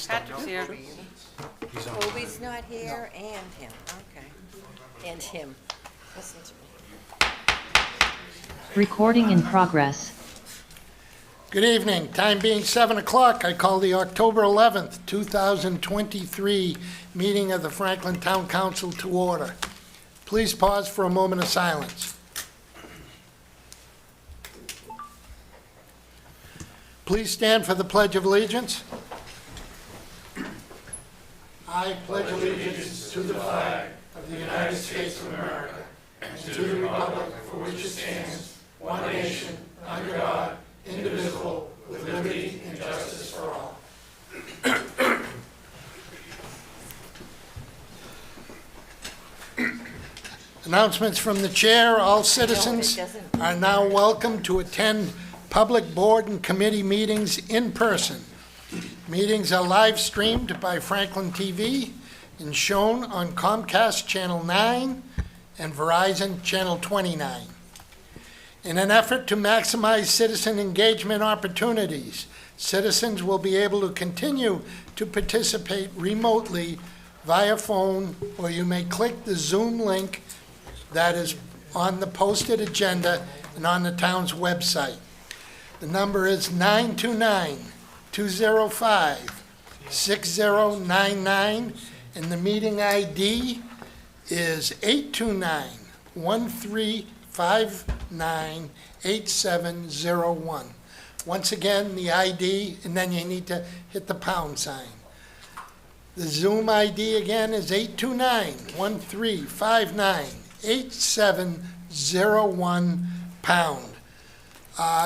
Patrick's here. Kobe's not here, and him, okay. And him. Listen to me. Recording in progress. Good evening. Time being 7 o'clock, I call the October 11th, 2023 meeting of the Franklin Town Council to order. Please pause for a moment of silence. Please stand for the Pledge of Allegiance. I pledge allegiance to the flag of the United States of America and to the republic for which it stands, one nation, under God, indivisible, with liberty and justice for all. Announcements from the chair. All citizens are now welcome to attend public board and committee meetings in person. Meetings are live streamed by Franklin TV and shown on Comcast Channel 9 and Verizon Channel 29. In an effort to maximize citizen engagement opportunities, citizens will be able to continue to participate remotely via phone, or you may click the Zoom link that is on the posted agenda and on the town's website. The number is 929-205-6099, and the meeting ID is 829-1359-8701. Once again, the ID, and then you need to hit the pound sign. The Zoom ID again is 829-1359-8701 pound.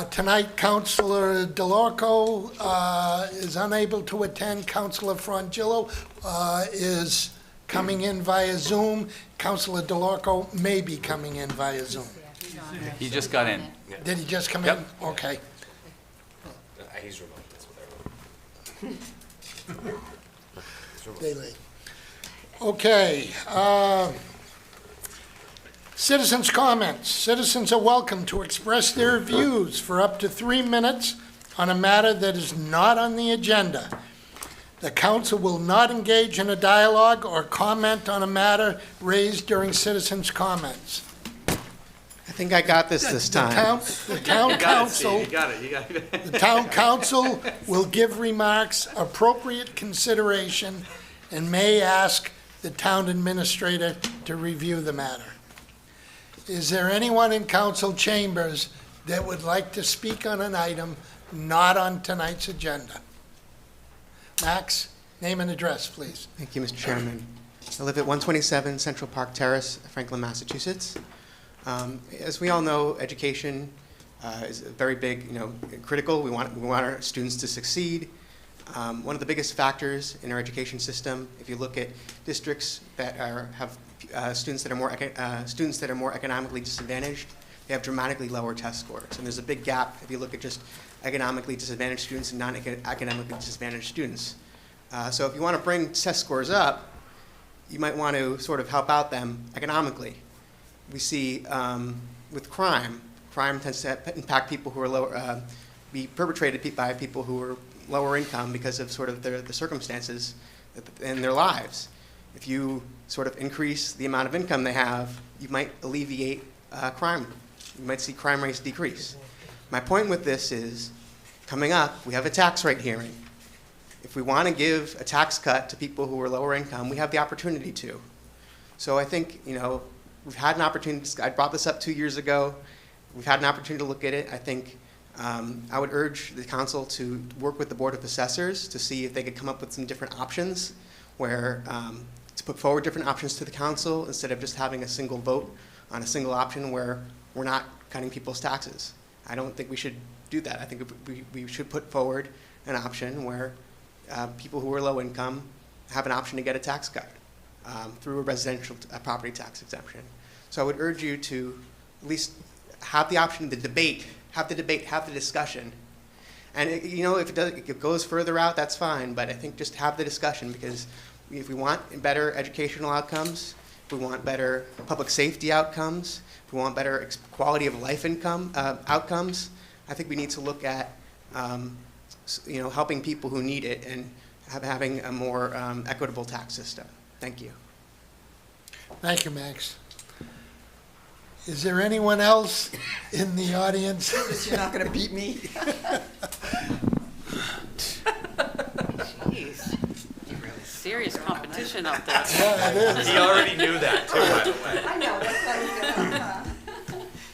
Tonight, Councilor DeLorco is unable to attend. Councilor Frangillo is coming in via Zoom. Councilor DeLorco may be coming in via Zoom. He just got in. Did he just come Yep. in? Okay. He's remote, that's what I wrote. Daily. Okay. Citizens' comments. Citizens are welcome to express their views for up to 3 minutes on a matter that is not on the agenda. The council will not engage in a dialogue or comment on a matter raised during citizens' comments. I think I got this time. The town council, You got it. the town council will give remarks appropriate consideration and may ask the town administrator to review the matter. Is there anyone in council chambers that would like to speak on an item not on tonight's agenda? Max, name and address, please. Thank you, Mr. Chairman. I live at 127 Central Park Terrace, Franklin, Massachusetts. As we all know, education is very big, critical. We want our students to succeed. One of the biggest factors in our education system, if you look at districts that have students that are more economically disadvantaged, they have dramatically lower test scores. And there's a big gap if you look at just economically disadvantaged students and non-economically disadvantaged students. So if you want to bring test scores up, you might want to sort of help out them economically. We see with crime tends to impact people who are lower, be perpetrated by people who are lower income because of sort of the circumstances in their lives. If you sort of increase the amount of income they have, you might alleviate crime. You might see crime rates decrease. My point with this is, coming up, we have a tax rate hearing. If we want to give a tax cut to people who are lower income, we have the opportunity to. So I think, we've had an opportunity. I brought this up 2 years ago. We've had an opportunity to look at it. I think I would urge the council to work with the Board of Assessors to see if they could come up with some different options where to put forward different options to the council instead of just having a single vote on a single option where we're not cutting people's taxes. I don't think we should do that. I think we should put forward an option where people who are low income have an option to get a tax cut through a residential property tax exemption. So I would urge you to at least have the option, have the debate, have the discussion. And if it goes further out, that's fine, but I think just have the discussion, because if we want better educational outcomes, if we want better public safety outcomes, if we want better quality of life outcomes, I think we need to look at helping people who need it. And having a more equitable tax system. Thank you. Thank you, Max. Is there anyone else in the audience? You're not going to beat me. Jeez. Serious competition out there. Yeah, it is. He already knew that too, by the way. I know, that's why you're gonna.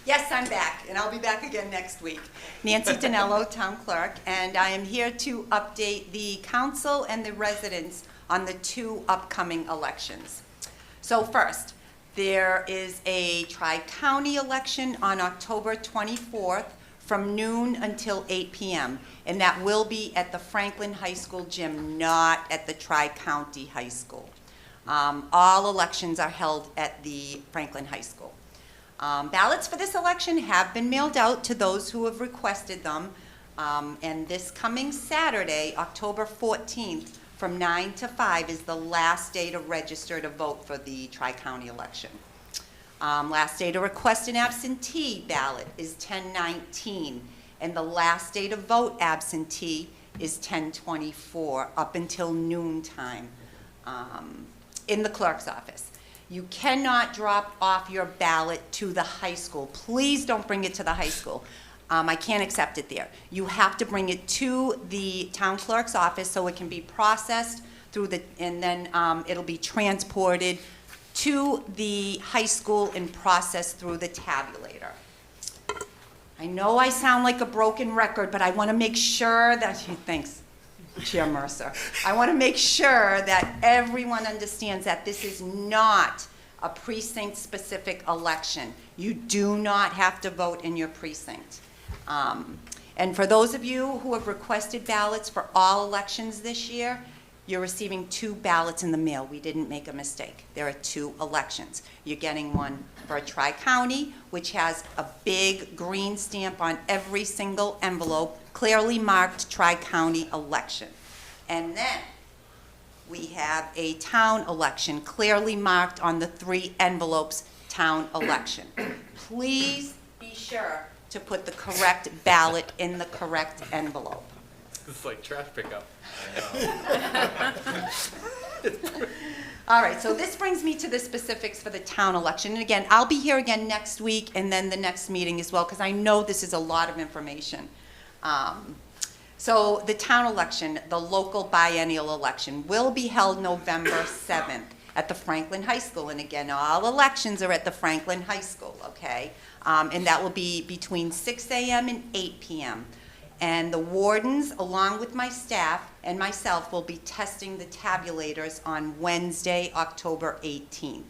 Yes, I'm back, and I'll be back again next week. Nancy Danello, Town Clerk, and I am here to update the council and the residents on the 2 upcoming elections. So first, there is a Tri-County election on October 24th from noon until 8 p.m., and that will be at the Franklin High School gym, not at the Tri-County High School. All elections are held at the Franklin High School. Ballots for this election have been mailed out to those who have requested them, and this coming Saturday, October 14th, from 9 to 5 is the last day to register to vote for the Tri-County election. Last day to request an absentee ballot is 10/19, and the last day to vote absentee is 10/24, up until noon time in the clerk's office. You cannot drop off your ballot to the high school. Please don't bring it to the high school. I can't accept it there. You have to bring it to the town clerk's office so it can be processed through and then it'll be transported to the high school and processed through the tabulator. I know I sound like a broken record, but I want to make sure that, thanks, Chair Mercer. I want to make sure that everyone understands that this is not a precinct-specific election. You do not have to vote in your precinct. And for those of you who have requested ballots for all elections this year, you're receiving 2 ballots in the mail. We didn't make a mistake. There are 2 elections. You're getting one for a Tri-County, which has a big green stamp on every single envelope, clearly marked Tri-County election. And then we have a town election, clearly marked on the 3 envelopes, town election. Please be sure to put the correct ballot in the correct envelope. It's like trash pickup. All right, so this brings me to the specifics for the town election. And again, I'll be here again next week and then the next meeting as well, because I know this is a lot of information. So the town election, the local biennial election, will be held November 7th at the Franklin High School. And again, all elections are at the Franklin High School, okay? And that will be between 6 a.m. and 8 p.m. And the wardens, along with my staff and myself, will be testing the tabulators on Wednesday, October 18th.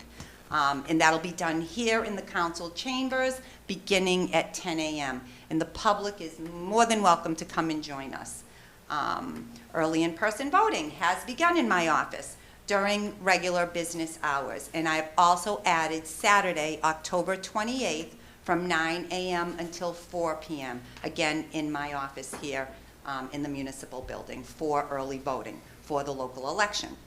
And that'll be done here in the council chambers, beginning at 10 a.m. And the public is more than welcome to come and join us. Early in-person voting has begun in my office during regular business hours. And I've also added Saturday, October 28th, from 9 a.m. until 4 p.m., again in my office here in the municipal building for early voting for the local election.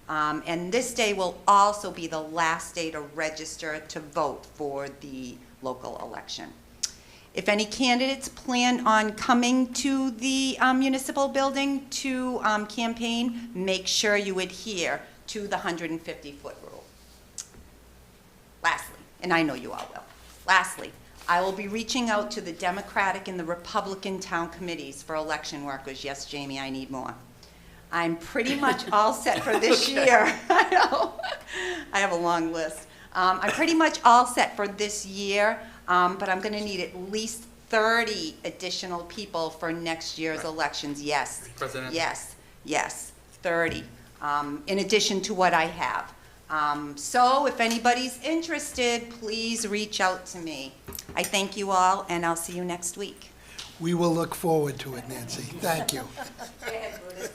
And this day will also be the last day to register to vote for the local election. If any candidates plan on coming to the municipal building to campaign, make sure you adhere to the 150-foot rule. Lastly, and I know you all will, lastly, I will be reaching out to the Democratic and the Republican town committees for election workers. Yes, Jamie, I need more. I'm pretty much all set for this year. I know. I have a long list. I'm pretty much all set for this year, but I'm going to need at least 30 additional people for next year's elections. Yes. President? Yes, 30, in addition to what I have. So if anybody's interested, please reach out to me. I thank you all, and I'll see you next week. We will look forward to it, Nancy. Thank you. Go ahead, Brutus.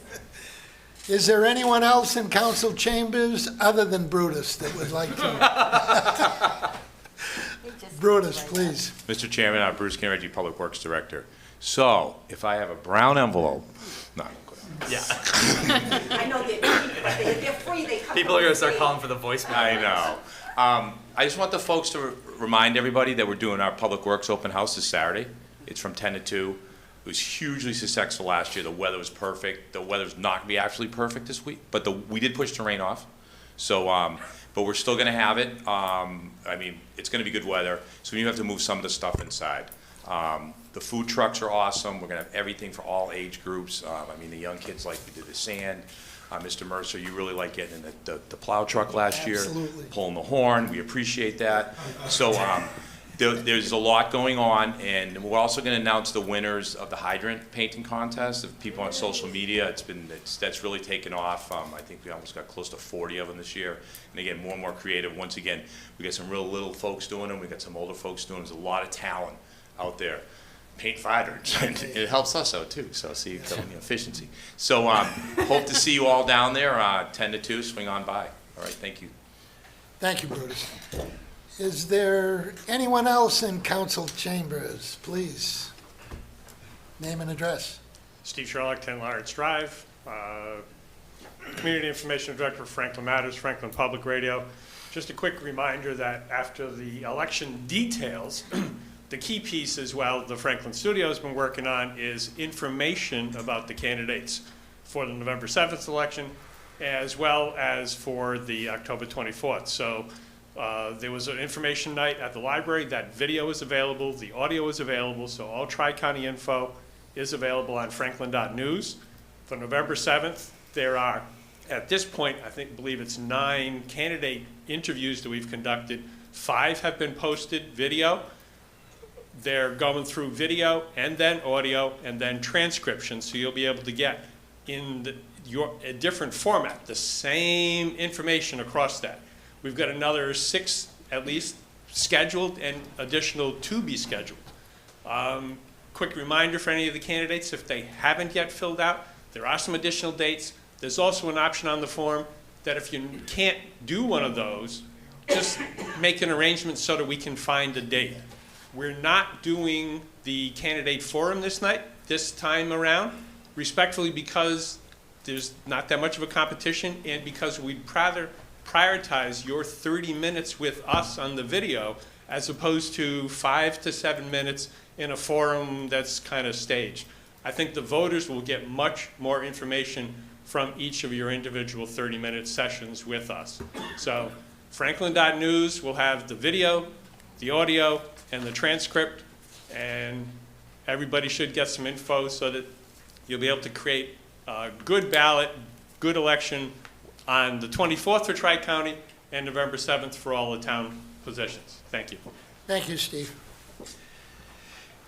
Is there anyone else in council chambers other than Brutus that would like to? Brutus, please. Mr. Chairman, I'm Bruce Kenreggy, Public Works Director. So, if I have a brown envelope, no, Yeah. I know they're free, but they're free, they come People are from gonna the start state. calling for the voicemail. I know. I just want the folks to remind everybody that we're doing our Public Works open house this Saturday. It's from 10 to 2. It was hugely successful last year. The weather was perfect. The weather's not gonna be absolutely perfect this week, but we did push the rain off. So, but we're still gonna have it. I mean, it's gonna be good weather, so you have to move some of the stuff inside. The food trucks are awesome. We're gonna have everything for all age groups. I mean, the young kids like we did the sand. Mr. Mercer, you really like getting in the plow truck last year. Absolutely. Pulling the horn. We appreciate that. So, there's a lot going on, and we're also going to announce the winners of the hydrant painting contest. If people on social media, that's really taken off. I think we almost got close to 40 of them this year. And again, more and more creative. Once again, we got some real little folks doing them. We got some older folks doing them. There's a lot of talent out there. Paint hydrants, and it helps us out too. So see, efficiency. So hope to see you all down there. 10 to 2. Swing on by. All right. Thank you. Thank you, Brutus. Is there anyone else in council chambers? Please, name and address. Steve Sherlock, 10 Lawrence Drive, Community Information Director, Franklin Matters, Franklin Public Radio. Just a quick reminder that after the election details, the key piece as well the Franklin Studio has been working on is information about the candidates for the November 7th election, as well as for the October 24th. So there was an information night at the library. That video is available. The audio is available. So all Tri-County info is available on franklin.news. For November 7th, there are, at this point, believe it's 9 candidate interviews that we've conducted. 5 have been posted video. They're going through video and then audio and then transcription. So you'll be able to get in a different format, the same information across that. We've got another 6 at least scheduled and additional to be scheduled. Quick reminder for any of the candidates, if they haven't yet filled out, there are some additional dates. There's also an option on the form that if you can't do one of those, just make an arrangement so that we can find a date. We're not doing the candidate forum this time around, respectfully, because there's not that much of a competition and because we'd rather prioritize your 30 minutes with us on the video as opposed to 5 to 7 minutes in a forum that's kind of staged. I think the voters will get much more information from each of your individual 30-minute sessions with us. So franklin.news will have the video, the audio, and the transcript, and everybody should get some info so that you'll be able to create a good ballot, good election on the 24th for Tri-County and November 7th for all the town positions. Thank you. Thank you, Steve.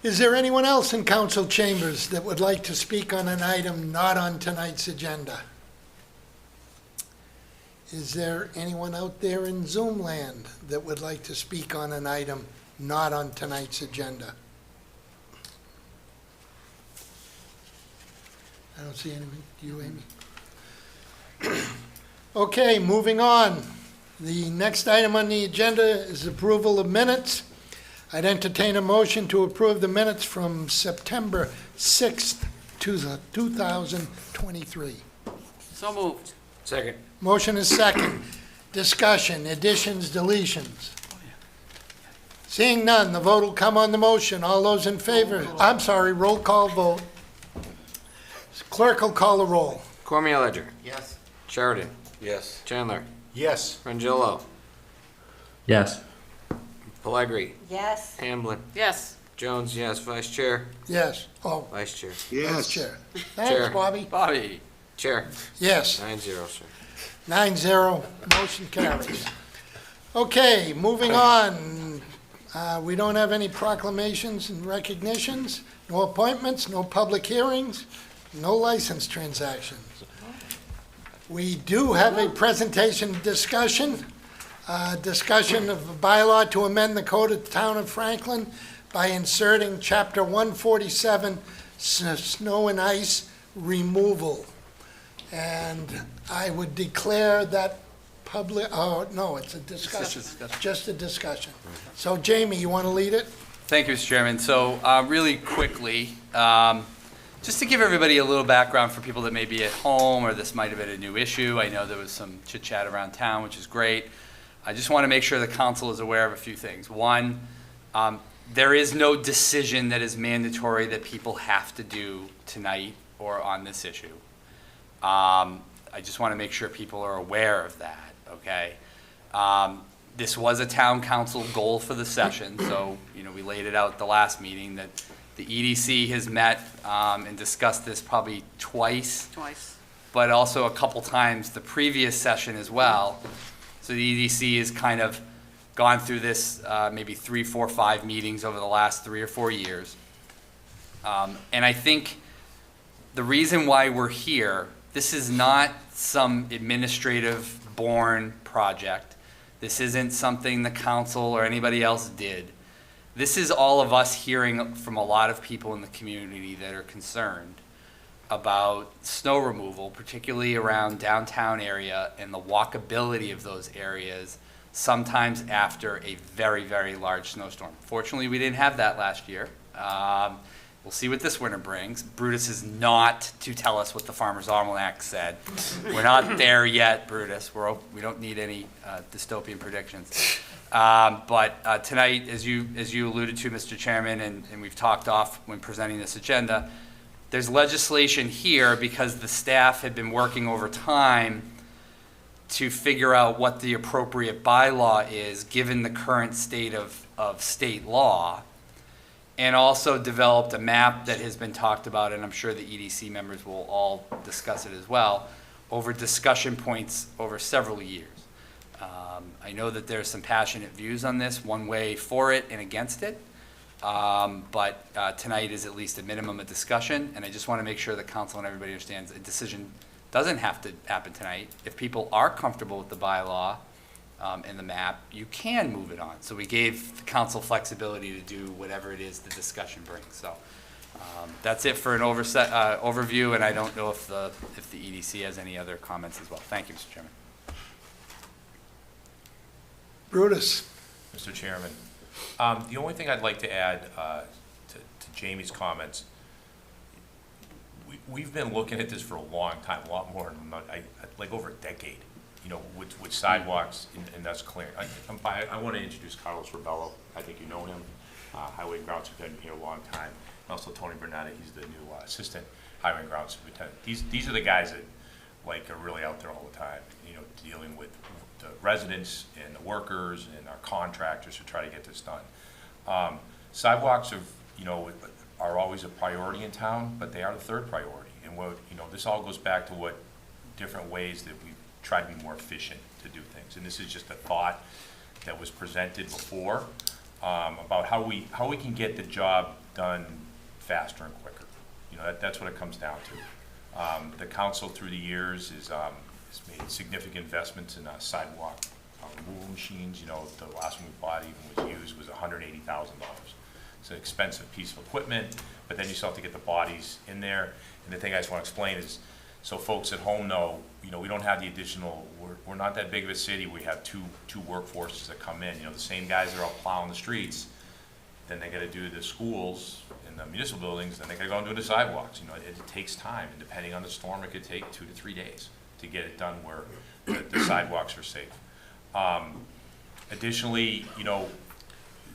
Is there anyone else in council chambers that would like to speak on an item not on tonight's agenda? Is there anyone out there in Zoom land that would like to speak on an item not on tonight's agenda? I don't see anyone. Do you, Amy? Okay, moving on. The next item on the agenda is approval of minutes. I'd entertain a motion to approve the minutes from September 6th, 2023. So moved. Second. Motion is second. Discussion, additions, deletions. Seeing none, the vote will come on the motion. All those in favor? I'm sorry, roll call vote. Clerk will call the roll. Cormier Ledger. Yes. Sheridan. Yes. Chandler. Yes. Frangillo. Yes. Pellegri. Yes. Hamblin. Yes. Jones, yes. Vice Chair. Yes. Oh, Vice Chair. Vice Chair. Thanks, Chair. Bobby. Bobby. Chair. Yes. 9-0, sir. 9-0, motion carries. Okay, moving on. We don't have any proclamations and recognitions, no appointments, no public hearings, no license transactions. We do have a presentation discussion of a bylaw to amend the code of the town of Franklin by inserting chapter 147, snow and ice removal. And I would declare that public, oh, no, it's a discussion. Just a discussion. So Jamie, you want to lead it? Thank you, Mr. Chairman. So really quickly, just to give everybody a little background for people that may be at home or this might have been a new issue. I know there was some chit chat around town, which is great. I just want to make sure the council is aware of a few things. One, There is no decision that is mandatory that people have to do tonight or on this issue. I just want to make sure people are aware of that, okay? This was a town council goal for the session, so, we laid it out at the last meeting that the EDC has met and discussed this probably twice, but also a couple times the previous session as well. So the EDC has kind of gone through this maybe 3, 4, 5 meetings over the last 3 or 4 years. And I think the reason why we're here, this is not some administrative born project. This isn't something the council or anybody else did. This is all of us hearing from a lot of people in the community that are concerned about snow removal, particularly around downtown area and the walkability of those areas, sometimes after a very, very large snowstorm. Fortunately, we didn't have that last year. We'll see what this winter brings. Brutus is not to tell us what the Farmer's Almanac said. We're not there yet, Brutus. We don't need any dystopian predictions. But tonight, as you alluded to, Mr. Chairman, and we've talked off when presenting this agenda, there's legislation here because the staff had been working over time to figure out what the appropriate bylaw is given the current state of state law, and also developed a map that has been talked about, and I'm sure the EDC members will all discuss it as well, over discussion points over several years. I know that there's some passionate views on this, one way for it and against it, but tonight is at least a minimum of discussion, and I just want to make sure the council and everybody understands a decision doesn't have to happen tonight. If people are comfortable with the bylaw and the map, you can move it on. So we gave the council flexibility to do whatever it is the discussion brings. So that's it for an overview, and I don't know if the EDC has any other comments as well. Thank you, Mr. Chairman. Brutus. Mr. Chairman, the only thing I'd like to add to Jamie's comments, we've been looking at this for a long time, a lot more, like over a decade, with sidewalks and that's clear. I want to introduce Carlos Rebello. I think you know him, Highway and Ground Superintendent here a long time. And also Tony Bernetta, he's the new Assistant Highway and Ground Superintendent. These are the guys that are really out there all the time, dealing with the residents and the workers and our contractors to try to get this done. Sidewalks are always a priority in town, but they are the third priority. And this all goes back to what different ways that we try to be more efficient to do things. And this is just a thought that was presented before about how we can get the job done faster and quicker. That's what it comes down to. The council through the years has made significant investments in sidewalk removal machines. The last one we bought even was used was $180,000. It's an expensive piece of equipment, but then you still have to get the bodies in there. And the thing I just want to explain is, so folks at home know, we don't have the additional, we're not that big of a city. We have two workforces that come in. The same guys that are out plowing the streets, then they got to do the schools and the municipal buildings, then they got to go and do the sidewalks. It takes time, and depending on the storm, it could take 2 to 3 days to get it done where the sidewalks are safe. Additionally,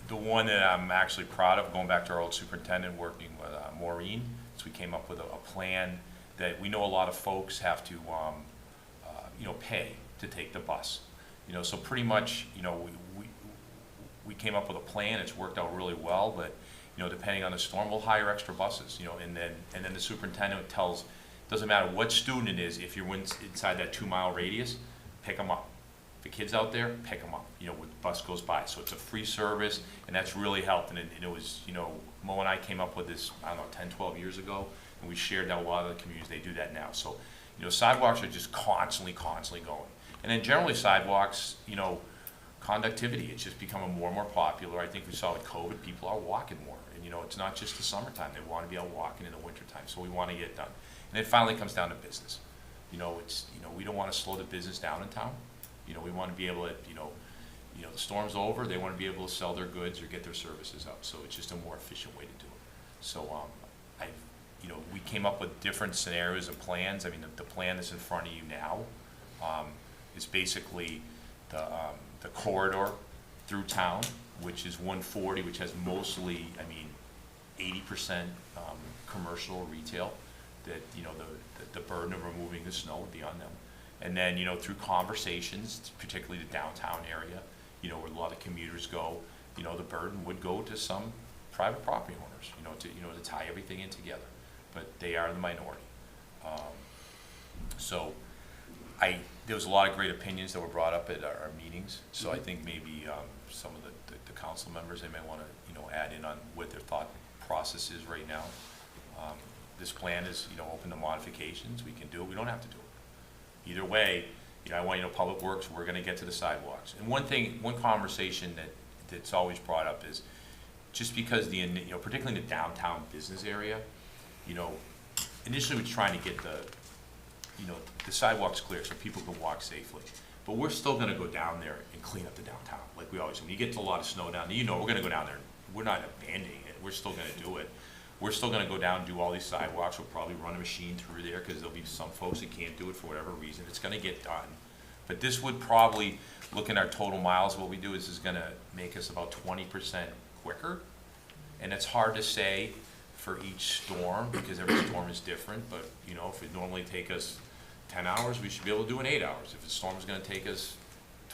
the one that I'm actually proud of, going back to our old superintendent, working with Maureen, so we came up with a plan that we know a lot of folks have to, pay to take the bus. So pretty much, we came up with a plan. It's worked out really well, but depending on the storm, we'll hire extra buses. And then the superintendent doesn't matter what student it is, if you're inside that 2-mile radius, pick them up. The kids out there, pick them up, when the bus goes by. So it's a free service, and that's really helped. And it was, Mo and I came up with this, 10, 12 years ago, and we shared that with a lot of the communities. They do that now. So, sidewalks are just constantly going. And then generally sidewalks, conductivity, it's just becoming more and more popular. I think we saw with COVID, people are walking more. And, it's not just the summertime. They want to be out walking in the wintertime. So we want to get it done. And it finally comes down to business. We don't want to slow the business down in town. We want to be able to, the storm's over, they want to be able to sell their goods or get their services out. So it's just a more efficient way to do it. So we came up with different scenarios and plans. I mean, the plan that's in front of you now is basically the corridor through town, which is 140, which has mostly, 80% commercial retail, that, the burden of removing the snow would be on them. And then, through conversations, particularly the downtown area, where a lot of commuters go, the burden would go to some private property owners, to tie everything in together. But they are the minority. So there was a lot of great opinions that were brought up at our meetings. So I think maybe some of the council members, they may want to, add in on what their thought process is right now. This plan is, open to modifications. We can do it. We don't have to do it. Either way, I want Public Works, we're going to get to the sidewalks. And one conversation that's always brought up is just because particularly in the downtown business area, initially we're trying to get the sidewalks clear so people can walk safely. But we're still going to go down there and clean up the downtown like we always do. When you get to a lot of snow down there, we're going to go down there. We're not abandoning it. We're still going to do it. We're still going to go down and do all these sidewalks. We'll probably run a machine through there because there'll be some folks that can't do it for whatever reason. It's going to get done. But this would probably, looking at our total miles, what we do is going to make us about 20% quicker. And it's hard to say for each storm because every storm is different. But, if it normally take us 10 hours, we should be able to do it in 8 hours. If the storm is going to take us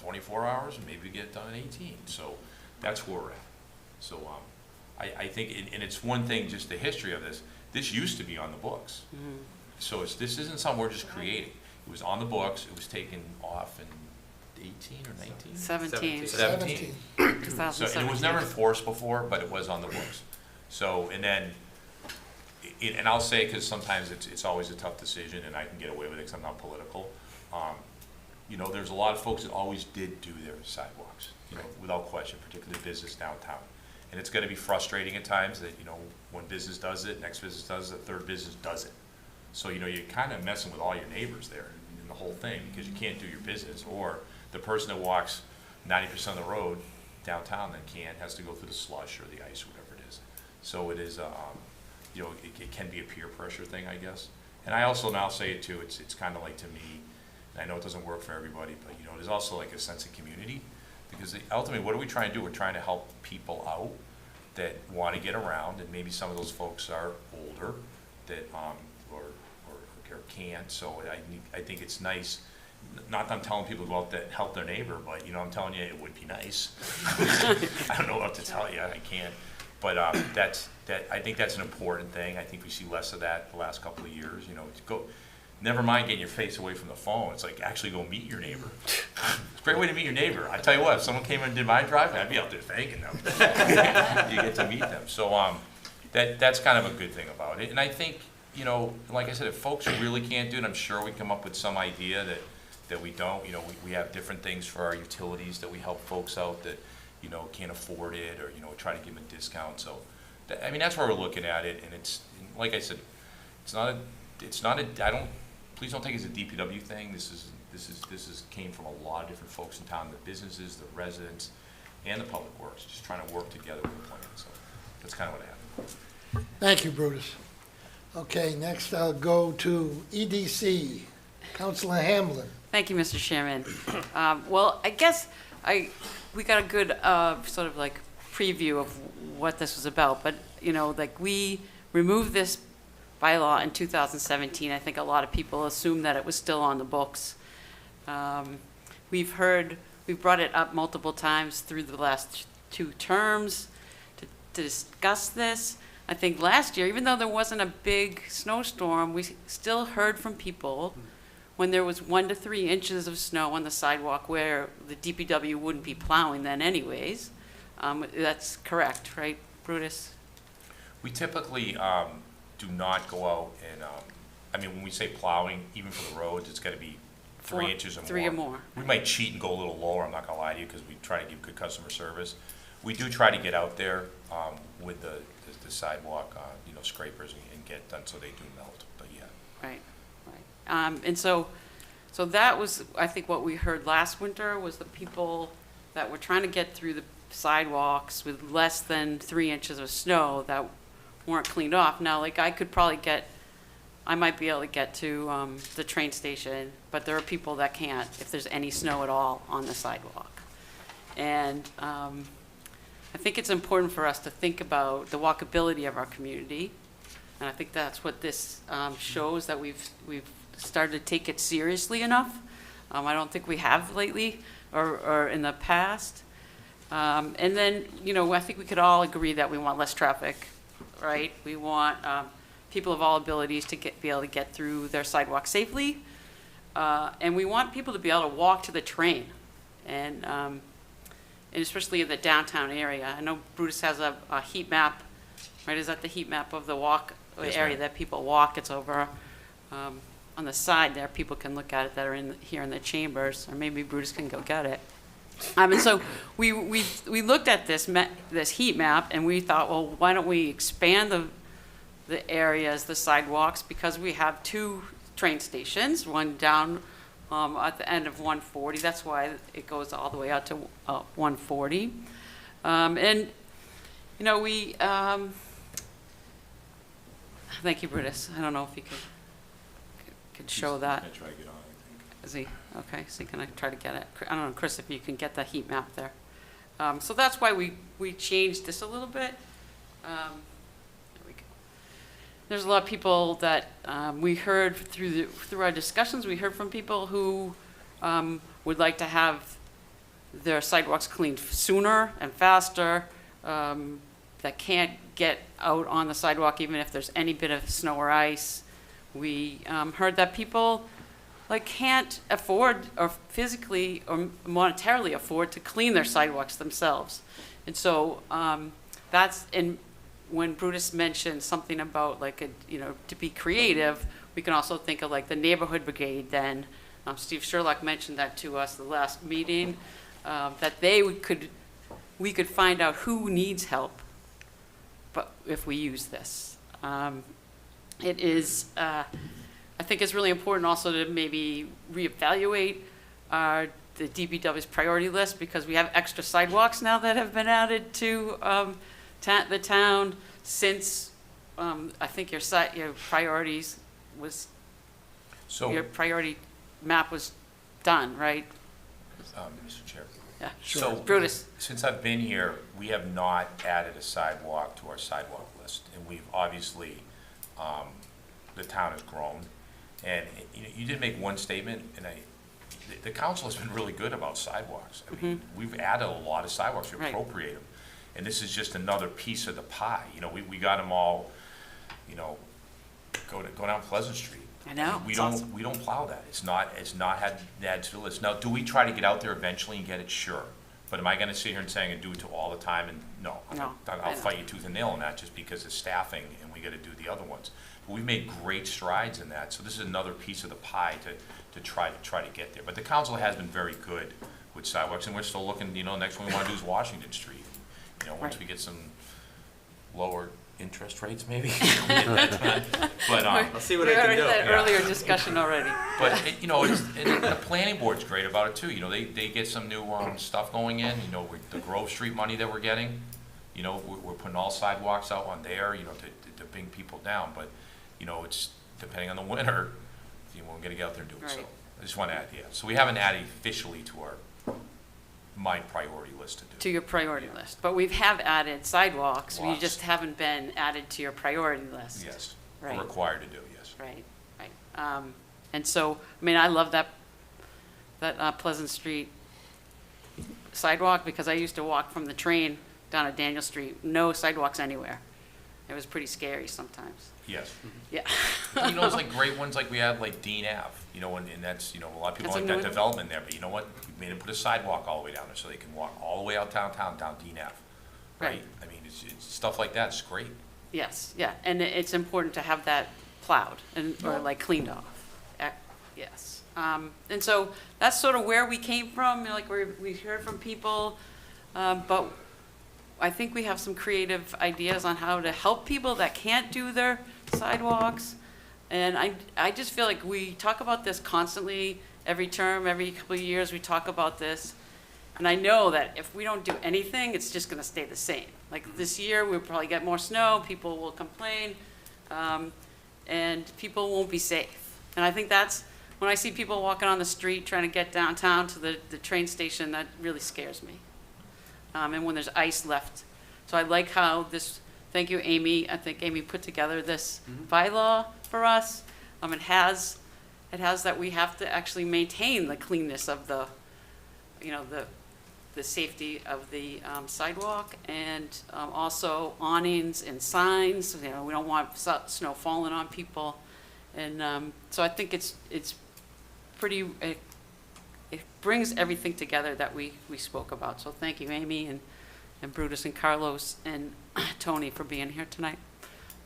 24 hours, maybe we get it done in 18. So that's where we're at. So I think, and it's one thing, just the history of this. This used to be on the books. Mm-hmm. So this isn't something we're just creating. It was on the books. It was taken off in 18 or 19? 17. 17. So, and it was never enforced before, but it was on the books. So, and then, and I'll say, because sometimes it's always a tough decision, and I can get away with it because I'm not political. There's a lot of folks that always did do their sidewalks, without question, particularly business downtown. And it's going to be frustrating at times that, one business does it, next business does it, third business does it. So, you're kind of messing with all your neighbors there in the whole thing because you can't do your business. Or the person that walks 90% of the road downtown that has to go through the slush or the ice or whatever it is. So it is, it can be a peer pressure thing, I guess. And I also now say it too, it's kind of like to me, and I know it doesn't work for everybody, but there's also like a sense of community. Because ultimately, what are we trying to do? We're trying to help people out that want to get around, and maybe some of those folks are older that or can't. So I think it's nice. Not that I'm telling people to go out there and help their neighbor, but I'm telling you it would be nice. I don't know what to tell you. I can't. But I think that's an important thing. I think we see less of that the last couple of years. Never mind getting your face away from the phone. It's like actually go meet your neighbor. It's a great way to meet your neighbor. I tell you what, if someone came and did my driveway, I'd be out there thanking them. You get to meet them. So that's kind of a good thing about it. And I think, like I said, if folks really can't do it, I'm sure we come up with some idea that we don't. We have different things for our utilities that we help folks out that, can't afford it, or, try to give them a discount. So, that's where we're looking at it. And it's, like I said, please don't take it as a DPW thing. This came from a lot of different folks in town, the businesses, the residents, and the Public Works, just trying to work together with the plan. So that's kind of what happened. Thank you, Brutus. Okay, next I'll go to EDC, Councilor Hamblin. Thank you, Mr. Chairman. Well, I guess we got a good sort of like preview of what this was about, but we removed this bylaw in 2017. I think a lot of people assume that it was still on the books. We've brought it up multiple times through the last 2 terms to discuss this. I think last year, even though there wasn't a big snowstorm, we still heard from people when there was 1 to 3 inches of snow on the sidewalk where the DPW wouldn't be plowing then anyways. That's correct, right, Brutus? We typically do not go out and, when we say plowing, even for the roads, it's got to be 3 inches or more. 3 or more. We might cheat and go a little lower, I'm not going to lie to you, because we try to give good customer service. We do try to get out there with the sidewalk, scrapers and get done so they do melt, but yeah. Right. And so that was, I think, what we heard last winter was the people that were trying to get through the sidewalks with less than 3 inches of snow that weren't cleaned off. Now, like I might be able to get to the train station, but there are people that can't if there's any snow at all on the sidewalk. And I think it's important for us to think about the walkability of our community. And I think that's what this shows, that we've started to take it seriously enough. I don't think we have lately or in the past. And then, I think we could all agree that we want less traffic, right? We want people of all abilities to be able to get through their sidewalk safely. And we want people to be able to walk to the train. And especially in the downtown area. I know Brutus has a heat map, right? Is that the heat map of the walk Yes, area ma'am. that people walk? It's over on the side there. People can look at it that are here in the chambers, or maybe Brutus can go get it. And so we looked at this heat map, and we thought, well, why don't we expand the areas, the sidewalks, because we have 2 train stations, one down at the end of 140. That's why it goes all the way out to 140. And, we, thank you, Brutus. I don't know if you could show that. I'm gonna try to get on, I think. Is he, okay, so can I try to get it? I don't know, Chris, if you can get the heat map there. So that's why we changed this a little bit. There we go. There's a lot of people that we heard through our discussions, we heard from people who would like to have their sidewalks cleaned sooner and faster, that can't get out on the sidewalk even if there's any bit of snow or ice. We heard that people can't afford or physically or monetarily afford to clean their sidewalks themselves. And so when Brutus mentioned something about to be creative, we can also think of the neighborhood brigade then. Steve Sherlock mentioned that to us the last meeting, that we could find out who needs help, but if we use this. It is, I think it's really important also to maybe reevaluate the DPW's priority list, because we have extra sidewalks now that have been added to the town since I think your priorities was, your priority map was done, right? Mr. Chair. Yeah. So, Brutus. since I've been here, we have not added a sidewalk to our sidewalk list, and we've obviously, the town has grown, and you did make one statement, and the council has been really good about sidewalks. I mean, we've added a lot of sidewalks, we Right. appropriate them, and this is just another piece of the pie. We got them all, go down Pleasant Street. I know, We it's don't, awesome. we don't plow that. It's not had added to the list. Now, do we try to get out there eventually and get it? Sure. But am I gonna sit here and say I'm gonna do it to all the time? And no. No, I I'll know. fight you tooth and nail on that just because of staffing and we gotta do the other ones. But we've made great strides in that. So this is another piece of the pie to try to get there. But the council has been very good with sidewalks, and we're still looking, next one we wanna do is Washington Street. Once Right. we get some lower interest rates, maybe. But, I'll see what We I can already do. had Yeah. earlier discussion already. But, and the planning board's great about it too, they get some new, stuff going in, the Grove Street money that we're getting, we're putting all sidewalks out on there, to bring people down, but, it's, depending on the winter, we're gonna get out there and do it, so. Right. I just wanna add, so we haven't added officially to my priority list to do. To your priority list, but we have added sidewalks, we Lots. just haven't been added to your priority list. Yes, Right. we're required to do, yes. Right. And so, I love that Pleasant Street sidewalk, because I used to walk from the train down at Daniel Street, no sidewalks anywhere. It was pretty scary sometimes. Yes. Yeah. It's like great ones like we have like Dean Ave, and that's, a lot of people That's a like new that one. development there, but you know what? We made them put a sidewalk all the way down there so they can walk all the way out downtown, down Dean Ave, right? Right. It's stuff like that, it's great. Yes, yeah, and it's important to have that plowed or cleaned off. Yes. And so that's sort of where we came from, we heard from people, but I think we have some creative ideas on how to help people that can't do their sidewalks. And I just feel like we talk about this constantly, every term, every couple of years, we talk about this. And I know that if we don't do anything, it's just gonna stay the same. Like this year, we'll probably get more snow, people will complain, and people won't be safe. And I think that's, when I see people walking on the street trying to get downtown to the train station, that really scares me. and when there's ice left. So I like how this, thank you, Amy. I think Amy put together this bylaw for us. It has that we have to actually maintain the cleanness of the, you know, the safety of the sidewalk, and also awnings and signs. You know, we don't want snow falling on people. And so I think it's pretty, it brings everything together that we spoke about. So thank you, Amy, and Brutus and Carlos and Tony for being here tonight.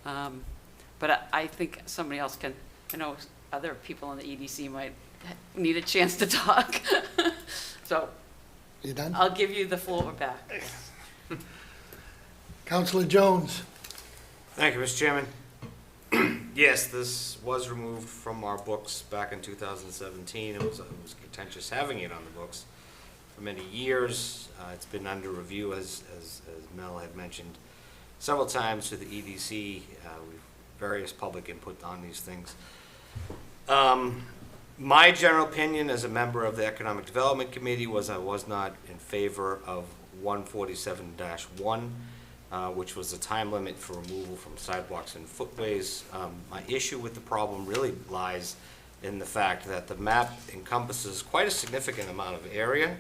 But I think somebody else can, I know other people in the EDC might need a chance to talk. So You done? I'll give you the floor back. Councillor Jones? Thank you, Mr. Chairman. Yes, this was removed from our books back in 2017. It was contentious having it on the books for many years. It's been under review, as Mel had mentioned, several times to the EDC. Various public input on these things. My general opinion as a member of the Economic Development Committee was I was not in favor of 147-1. Which was the time limit for removal from sidewalks and footways. My issue with the problem really lies in the fact that the map encompasses quite a significant amount of area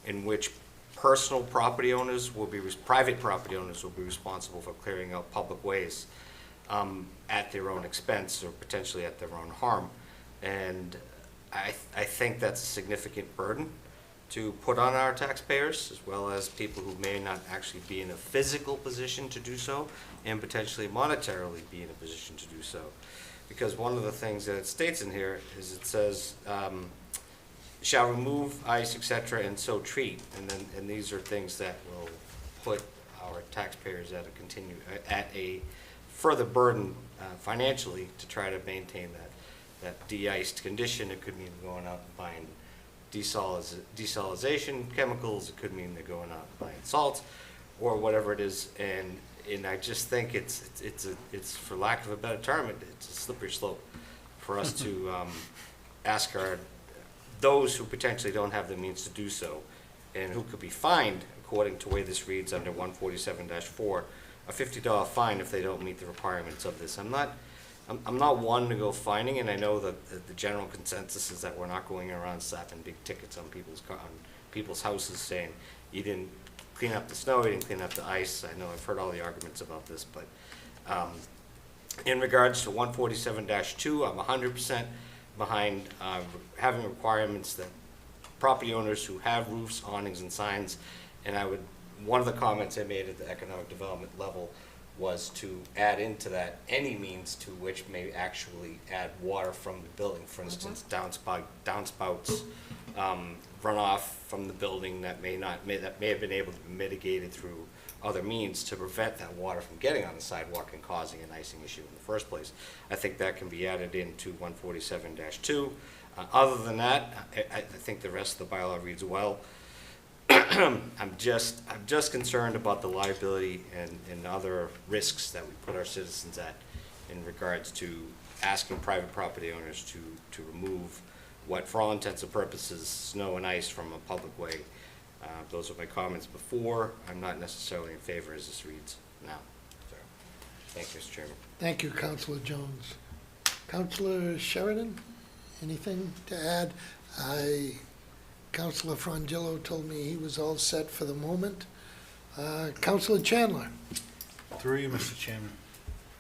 in which private property owners will be responsible for clearing out public ways at their own expense or potentially at their own harm. And I think that's a significant burden to put on our taxpayers, as well as people who may not actually be in a physical position to do so, and potentially monetarily be in a position to do so. Because one of the things that it states in here is it says, shall remove ice, etc., and so treat. And these are things that will put our taxpayers at a further burden financially to try to maintain that de-iced condition. It could mean going out and buying desalination chemicals. It could mean they're going out and buying salt or whatever it is, and I just think it's for lack of a better term, it's a slippery slope for us to ask those who potentially don't have the means to do so and who could be fined, according to the way this reads under 147-4, a $50 fine if they don't meet the requirements of this. I'm not one to go fining, and I know that the general consensus is that we're not going around slapping big tickets on people's houses saying you didn't clean up the snow, you didn't clean up the ice. I know I've heard all the arguments about this, but in regards to 147-2, I'm 100% behind having requirements that property owners who have roofs, awnings, and signs, and one of the comments I made at the economic development level was to add into that any means to which may actually add water from the building. For instance, downspouts, runoff from the building that may have been able to be mitigated through other means to prevent that water from getting on the sidewalk and causing an icing issue in the first place. I think that can be added into 147-2. Other than that, I think the rest of the bylaw reads well. I'm just concerned about the liability and other risks that we put our citizens at in regards to asking private property owners to remove what, for all intents and purposes, is snow and ice from a public way. Those are my comments before. I'm not necessarily in favor as this reads now. So, thank you, Mr. Chairman. Thank you, Councillor Jones. Councillor Sheridan, anything to add? Councillor Frangillo told me he was all set for the moment. Councillor Chandler. Through you, Mr. Chairman.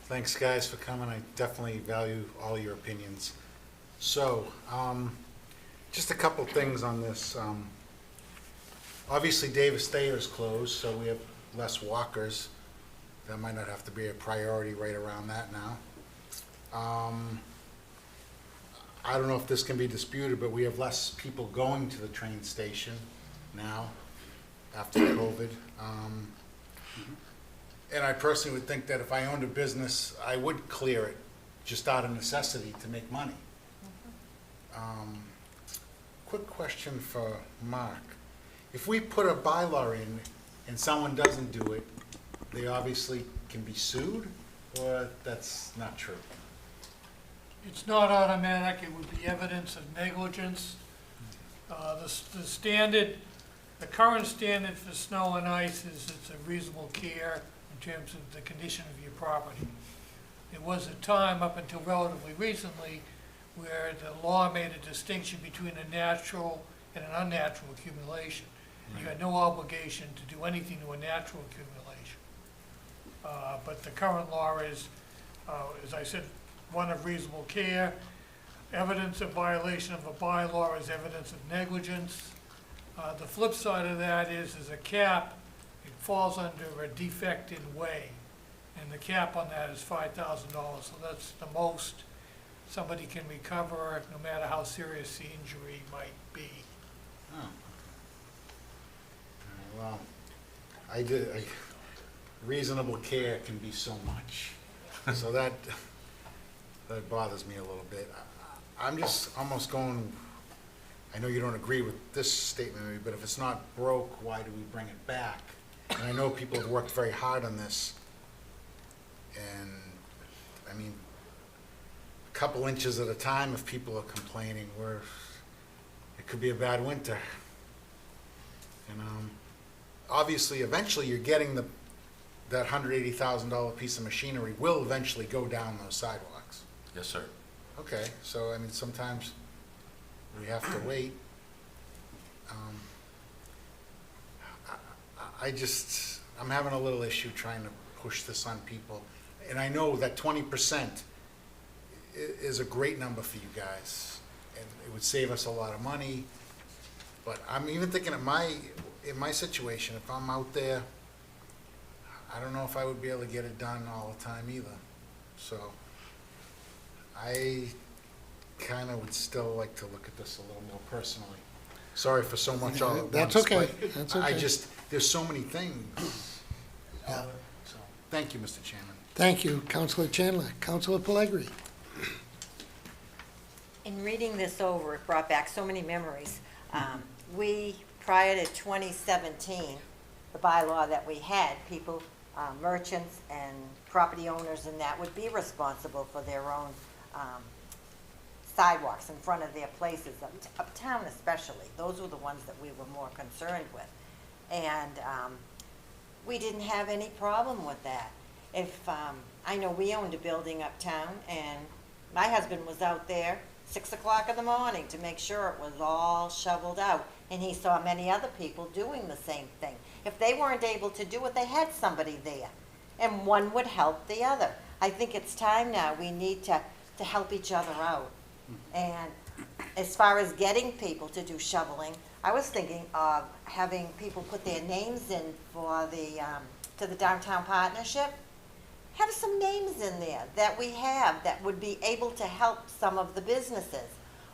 Thanks, guys, for coming. I definitely value all your opinions. So, just a couple things on this. Obviously, Davis Thayer is closed, so we have less walkers. That might not have to be a priority right around that now. I don't know if this can be disputed, but we have less people going to the train station now after COVID. And I personally would think that if I owned a business, I would clear it just out of necessity to make money. Quick question for Mark. If we put a bylaw in and someone doesn't do it, they obviously can be sued, or that's not true? It's not automatic. It would be evidence of negligence. The standard the current standard for snow and ice is it's a reasonable care in terms of the condition of your property. There was a time up until relatively recently where the law made a distinction between a natural and an unnatural accumulation. You had no obligation to do anything to a natural accumulation. But the current law is, as I said, one of reasonable care. Evidence of violation of a bylaw is evidence of negligence. The flip side of that is a cap. It falls under a defect in way, and the cap on that is $5,000. So that's the most somebody can recover, no matter how serious the injury might be. Oh. Well, reasonable care can be so much. So that bothers me a little bit. I'm just almost going, I know you don't agree with this statement, maybe, but if it's not broke, why do we bring it back? And I know people have worked very hard on this. And, I mean, a couple inches at a time, if people are complaining, it could be a bad winter. And obviously, eventually, you're getting that $180,000 piece of machinery will eventually go down those sidewalks. Yes, sir. Okay, so I mean, sometimes we have to wait. I'm having a little issue trying to push this on people. And I know that 20% is a great number for you guys, and it would save us a lot of money. But I'm even thinking in my situation, if I'm out there, I don't know if I would be able to get it done all the time either. So I kind of would still like to look at this a little more personally. Sorry for so much all at once. That's okay. but That's okay. There's so many things. So, thank you, Mr. Chairman. Thank you, Councilor Chandler. Councilor Pellegrini. In reading this over, it brought back so many memories. We, prior to 2017, the bylaw that we had, people, merchants and property owners and that would be responsible for their own sidewalks in front of their places, uptown especially. Those were the ones that we were more concerned with. And we didn't have any problem with that. I know we owned a building uptown, and my husband was out there 6 o'clock in the morning to make sure it was all shoveled out. And he saw many other people doing the same thing. If they weren't able to do it, they had somebody there. And one would help the other. I think it's time now, we need to help each other out. And as far as getting people to do shoveling, I was thinking of having people put their names in for to the Downtown Partnership. Have some names in there that we have that would be able to help some of the businesses,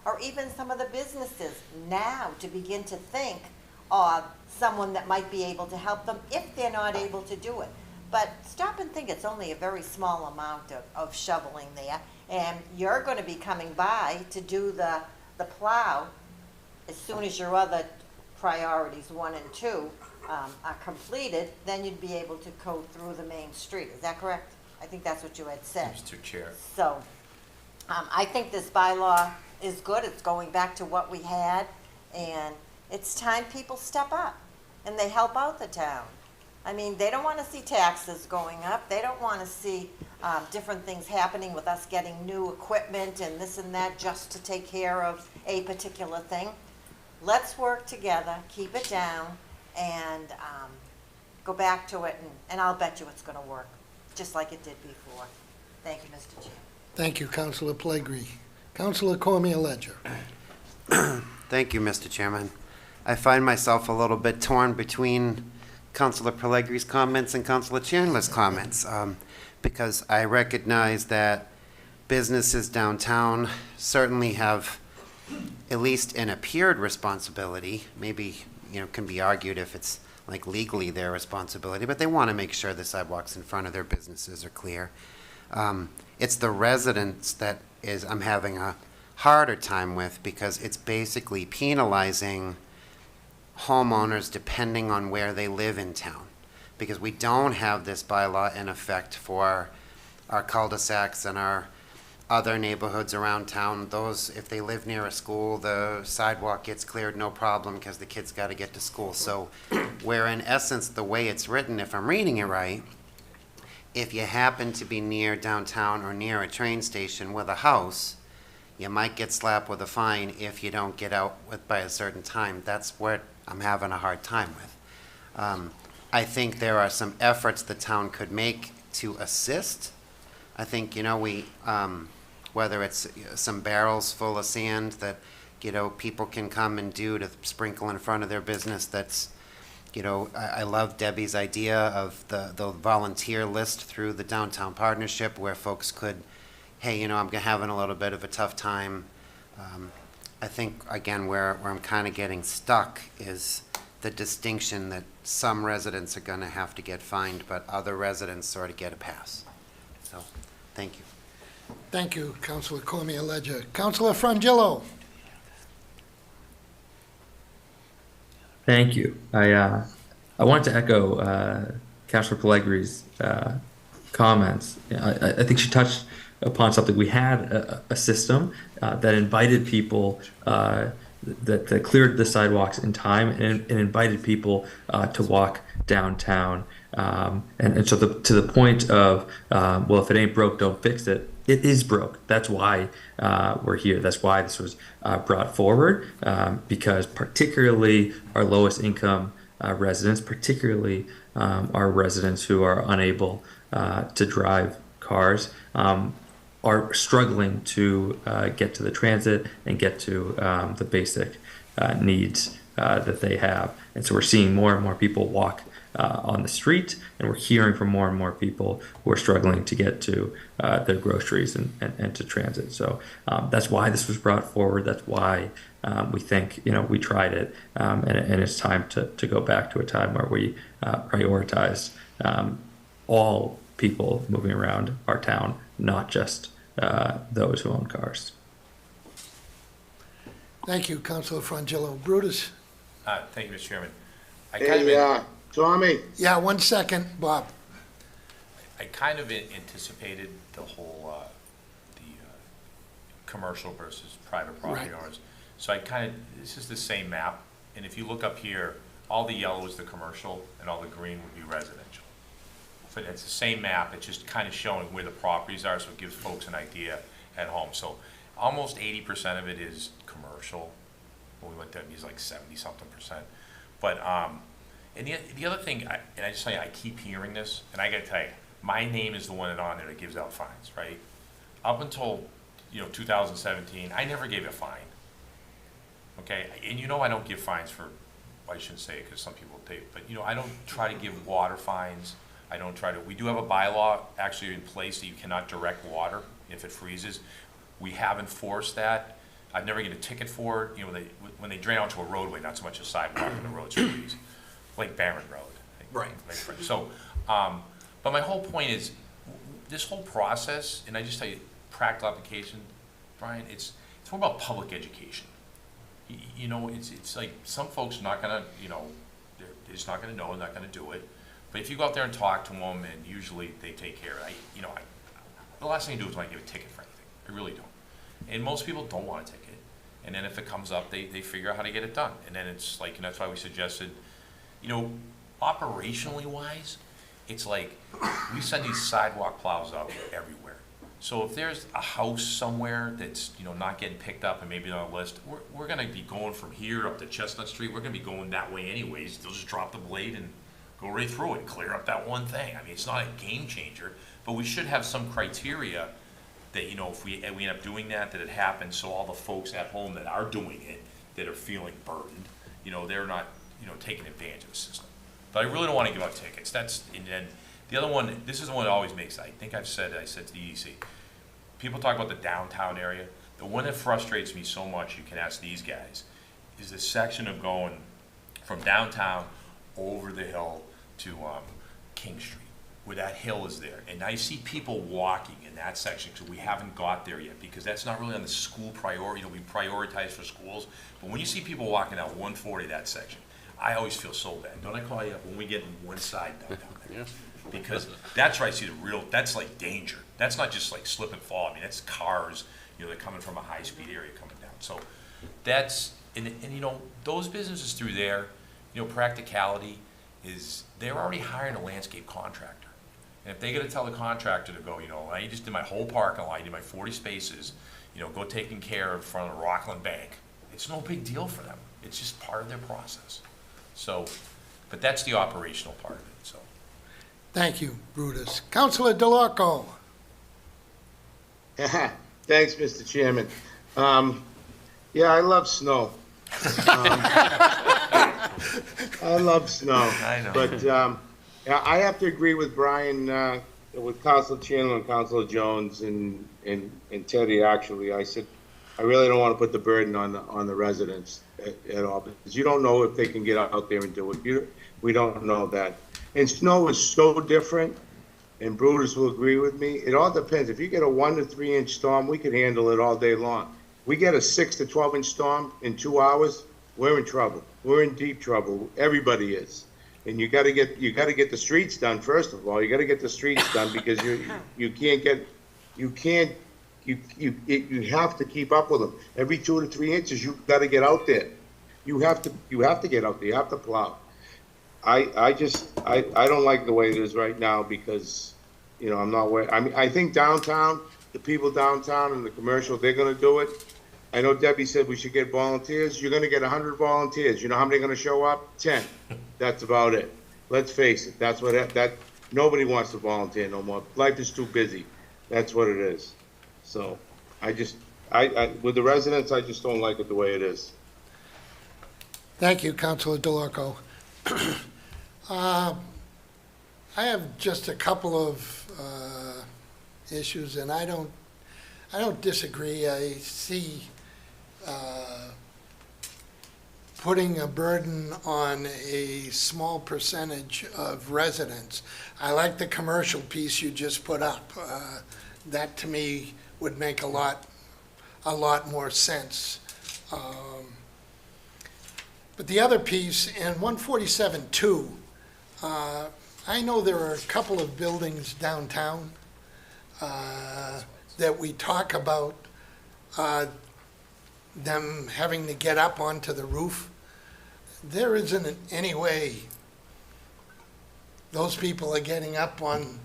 or even some of the businesses now to begin to think of someone that might be able to help them if they're not able to do it. But stop and think, it's only a very small amount of shoveling there, and you're going to be coming by to do the plow as soon as your other priorities 1 and 2 are completed. Then you'd be able to go through the main street. Is that correct? I think that's what you had said. Mr. Chair. So I think this bylaw is good. It's going back to what we had, and it's time people step up and they help out the town. I mean, they don't want to see taxes going up. They don't want to see different things happening with us getting new equipment and this and that just to take care of a particular thing. Let's work together, keep it down, and go back to it, and I'll bet you it's going to work, just like it did before. Thank you, Mr. Chair. Thank you, Councilor Pellegrini. Councilor Cormier Ledger. Thank you, Mr. Chairman. I find myself a little bit torn between Councilor Pellegrini's comments and Councilor Chandler's comments, because I recognize that businesses downtown certainly have at least an appeared responsibility. Maybe, can be argued if it's like legally their responsibility, but they want to make sure the sidewalks in front of their businesses are clear. It's the residents that I'm having a harder time with, because it's basically penalizing homeowners depending on where they live in town, because we don't have this bylaw in effect for our cul-de-sacs and our other neighborhoods around town, those, if they live near a school, the sidewalk gets cleared, no problem, because the kids got to get to school. So where in essence, the way it's written, if I'm reading it right, if you happen to be near downtown or near a train station with a house, you might get slapped with a fine if you don't get out by a certain time. That's what I'm having a hard time with. I think there are some efforts the town could make to assist. I think, we, whether it's some barrels full of sand that, people can come and do to sprinkle in front of their business, that's, I love Debbie's idea of the volunteer list through the Downtown Partnership where folks could, hey, I'm having a little bit of a tough time. I think, again, where I'm kind of getting stuck is the distinction that some residents are going to have to get fined, but other residents sort of get a pass. So, thank you. Thank you, Councilor Cormier-Ledger. Councilor Frangillo. Thank you. I wanted to echo Councilor Pellegri's comments. I think she touched upon something. We had a system that invited people, that cleared the sidewalks in time and invited people to walk downtown. And so to the point of, well, if it ain't broke, don't fix it. It is broke. That's why we're here. That's why this was brought forward, because particularly our lowest income residents, particularly our residents who are unable to drive cars, are struggling to get to the transit and get to the basic needs that they have. And so we're seeing more and more people walk on the street, and we're hearing from more and more people who are struggling to get to their groceries and to transit. So that's why this was brought forward. That's why we think, we tried it, and it's time to go back to a time where we prioritize all people moving around our town, not just those who own cars. Thank you, Councilor Frangillo. Brutus? Thank you, Mr. Chairman. Tommy? Yeah, 1 second, Bob. I kind of anticipated the whole, commercial versus private property Right. owners. So this is the same map, and if you look up here, all the yellow is the commercial, and all the green would be residential. So it's the same map, it's just kind of showing where the properties are, so it gives folks an idea at home. So almost 80% of it is commercial. When we went there, it was like 70-something%. But, and the other thing, and I just tell you, I keep hearing this, and I gotta tell you, my name is the one on there that gives out fines, right? Up until, 2017, I never gave a fine. Okay, and I don't give fines for, I shouldn't say it because some people take, but I don't try to give water fines. I don't try to, we do have a bylaw actually in place that you cannot direct water if it freezes. We have enforced that. I've never get a ticket for it. When they drain onto a roadway, not so much a sidewalk and the road's freeze, like Barron Road. Right. So, but my whole point is, this whole process, and I just tell you, practical application, Brian, it's more about public education. It's like some folks are not gonna, they're just not gonna know, they're not gonna do it. But if you go out there and talk to them, and usually they take care of it. The last thing I do is want to give a ticket for anything. I really don't. And most people don't want a ticket. And then if it comes up, they figure out how to get it done. And then it's like, and that's why we suggested, operationally wise, it's like we send these sidewalk plows out everywhere. So if there's a house somewhere that's, not getting picked up and maybe on a list, we're gonna be going from here up to Chestnut Street. We're gonna be going that way anyways. They'll just drop the blade and go right through it and clear up that one thing. I mean, it's not a game changer, but we should have some criteria that, if we end up doing that it happens, so all the folks at home that are doing it, that are feeling burdened, they're not, taking advantage of the system. But I really don't want to give out tickets. And then the other one, this is the one that always makes, I said to the EDC, people talk about the downtown area. The one that frustrates me so much, you can ask these guys, is the section of going from downtown over the hill to King Street, where that hill is there. And I see people walking in that section, because we haven't got there yet, because that's not really on the school priority. We prioritize for schools. But when you see people walking out 140, that section, I always feel so bad. Don't I call you up when we get in one side downtown there? because that's where I see the real, that's like danger. That's not just like slip and fall. I mean, that's cars, you know, they're coming from a high-speed area coming down. So that's, and you know, those businesses through there, you know, practicality is they're already hiring a landscape contractor. And if they gotta tell the contractor to go, you know, I just did my whole parking lot, I did my 40 spaces, you know, go taking care of front of the Rockland Bank, it's no big deal for them. It's just part of their process. So, but that's the operational part of it, so. Thank you, Brutus. Councilor DeLarco. Thanks, Mr. Chairman. Yeah, I love snow. I love snow. I know. But yeah, I have to agree with Brian, with Councilor Chandler and Councilor Jones and Teddy, actually. I said, I really don't want to put the burden on the residents at all, because you don't know if they can get out there and do it. We don't know that. And snow is so different, and Brutus will agree with me. It all depends. If you get a 1 to 3 inch storm, we could handle it all day long. We get a 6 to 12 inch storm in 2 hours, we're in trouble. We're in deep trouble. Everybody is. And you got to get the streets done first of all. You got to get the streets done, because you have to keep up with them. Every 2 to 3 inches, you got to get out there. You have to get out there. You have to plow. I don't like the way it is right now, because, you know, I think downtown, the people downtown and the commercial, they're going to do it. I know Debbie said we should get volunteers. You're going to get 100 volunteers. You know how many are going to show up? 10. That's about it. Let's face it. That's what nobody wants to volunteer no more. Life is too busy. That's what it is. So with the residents, I just don't like it the way it is. Thank you, Councilor DeLarco. I have just a couple of issues, and I don't disagree. I see putting a burden on a small percentage of residents. I like the commercial piece you just put up. That to me would make a lot more sense. But the other piece, in 147-2, I know there are a couple of buildings downtown that we talk about them having to get up onto the roof. There isn't any way those people are getting up on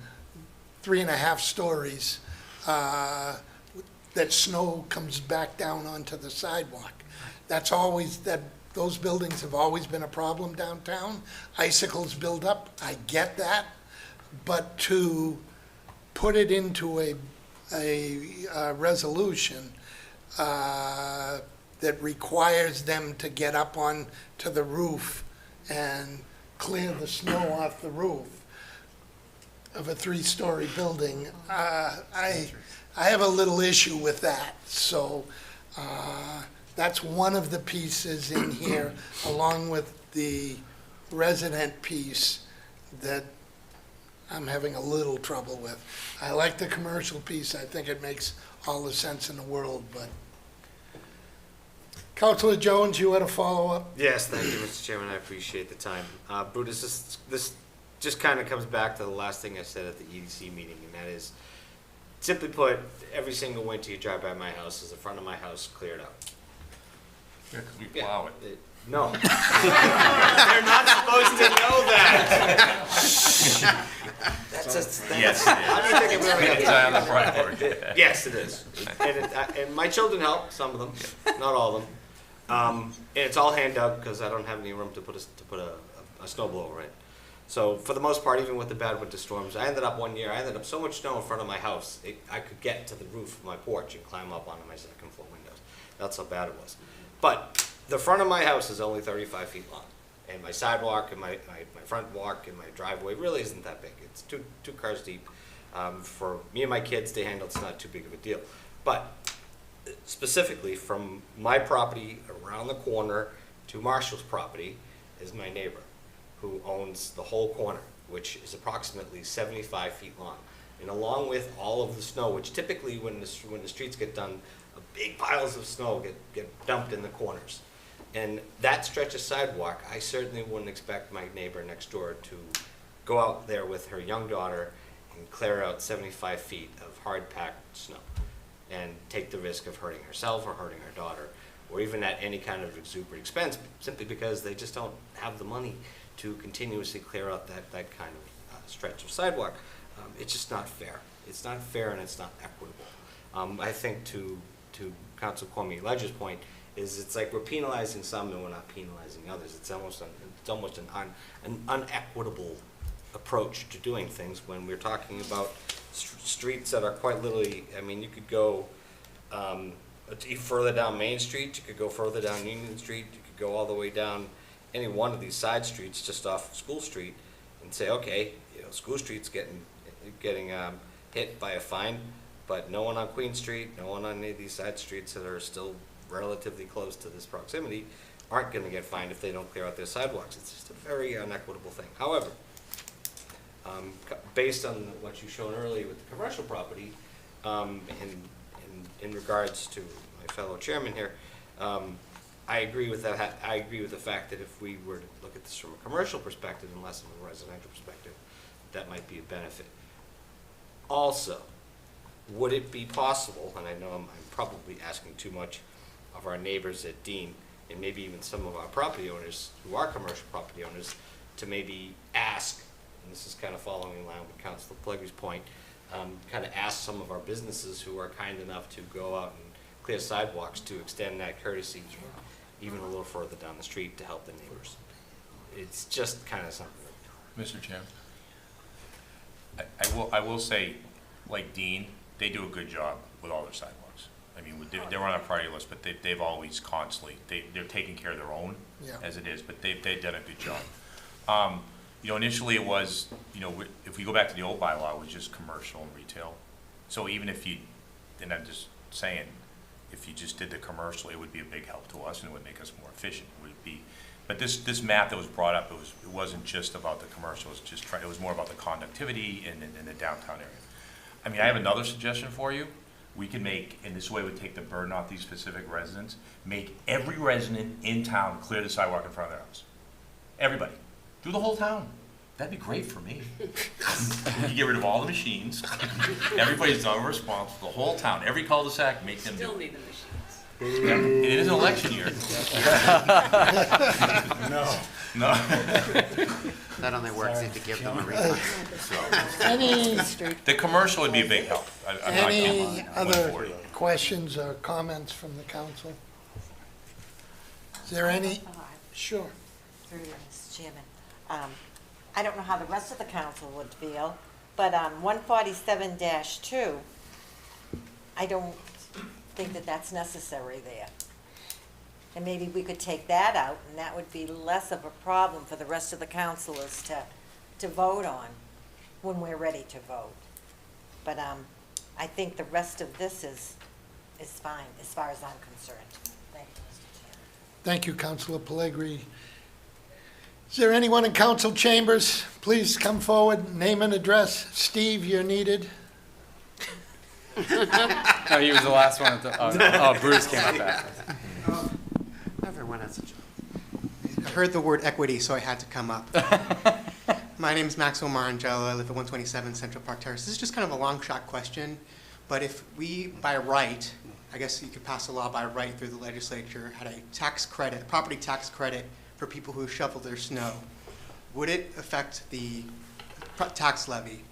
3.5 stories that snow comes back down onto the sidewalk. Those buildings have always been a problem downtown. Icicles build up, I get that. But to put it into a resolution that requires them to get up on to the roof and clear the snow off the roof of a 3-story building, I have a little issue with that. So that's one of the pieces in here, along with the resident piece, that I'm having a little trouble with. I like the commercial piece. I think it makes all the sense in the world, but. Councilor Jones, you had a follow-up? Yes, thank you, Mr. Chairman. I appreciate the time. Brutus, this just kind of comes back to the last thing I said at the EDC meeting, and that is, simply put, every single winter you drive by my house, is the front of my house cleared out. Yeah, 'cause we plow it. No. They're not supposed to know that. Yes, How do you think it really It's on the front porch. Yes, it is. And my children help, some of them, not all of them. And it's all hand dug, because I don't have any room to put a snow blower in. So for the most part, even with the bad winter storms, I ended up so much snow in front of my house, I could get to the roof of my porch and climb up onto my second floor windows. That's how bad it was. But the front of my house is only 35 feet long. And my sidewalk and my front walk and my driveway really isn't that big. It's two cars deep. For me and my kids to handle, it's not too big of a deal. But specifically from my property around the corner to Marshall's property is my neighbor, who owns the whole corner, which is approximately 75 feet long. And along with all of the snow, which typically when the streets get done, big piles of snow get dumped in the corners. And that stretch of sidewalk, I certainly wouldn't expect my neighbor next door to go out there with her young daughter and clear out 75 feet of hard-packed snow and take the risk of hurting herself or hurting her daughter, or even at any kind of exuberant expense, simply because they just don't have the money to continuously clear out that kind of stretch of sidewalk. It's just not fair. It's not fair and it's not equitable. I think to Council Cormier-Ledger's point is it's like we're penalizing some and we're not penalizing others. It's almost an unequitable approach to doing things when we're talking about streets that are quite literally, I mean, you could go further down Main Street, you could go further down Union Street, you could go all the way down any one of these side streets just off School Street and say, okay, you know, School Street's getting hit by a fine, but no one on Queen Street, no one on any of these side streets that are still relatively close to this proximity aren't going to get fined if they don't clear out their sidewalks. It's just a very unequitable thing. However, based on what you showed earlier with the commercial property, in regards to my fellow chairman here, I agree with that. I agree with the fact that if we were to look at this from a commercial perspective and less from a residential perspective, that might be a benefit. Also, would it be possible, and I know I'm probably asking too much of our neighbors at Dean, and maybe even some of our property owners who are commercial property owners, to maybe ask, and this is kind of following in line with Councilor Pellegri's point, kind of ask some of our businesses who are kind enough to go out and clear sidewalks to extend that courtesy even a little further down the street to help the neighbors. It's just kind of something. Mr. Chairman, I will say, like Dean, they do a good job with all their sidewalks. I mean, they're on our priority list, but they've always constantly, they're taking care of their own as it is, but they've done a good job. You know, initially it was, you know, if we go back to the old bylaw, it was just commercial and retail. So even if you, and I'm just saying, if you just did the commercial, it would be a big help to us and it would make us more efficient. It would be, but this map that was brought up, it wasn't just about the commercial, it was more about the conductivity in the downtown area. I mean, I have another suggestion for you. We can make, and this way would take the burden off these specific residents, make every resident in town clear the sidewalk in front of their house. Everybody. Do the whole town. That'd be great for me. You get rid of all the machines. Everybody's done a response for the whole town. Every cul-de-sac, make them do it. Still need the machines. Yeah, it is an election year. No. No. That only works if you give them a refund. Any, The commercial would be a big help. I'm not any kidding. other 140. questions or comments from the council? Is there any? Sure. Through you, Mr. Chairman. I don't know how the rest of the council would feel, but on 147-2, I don't think that that's necessary there. And maybe we could take that out, and that would be less of a problem for the rest of the councilors to vote on when we're ready to vote. But I think the rest of this is fine, as far as I'm concerned. Thank you, Mr. Chairman. Thank you, Councilor Pellegrini. Is there anyone in council chambers? Please come forward, name and address. Steve, you're needed. No, he was the last one. Bruce came up after. Everyone has a job. I heard the word equity, so I had to come up. My name is Maxwell Marangelo. I live at 127 Central Park Terrace. This is just kind of a long shot question, but if we, by right, I guess you could pass a law by right through the legislature, had a tax credit, property tax credit for people who shovel their snow, would it affect the tax levy?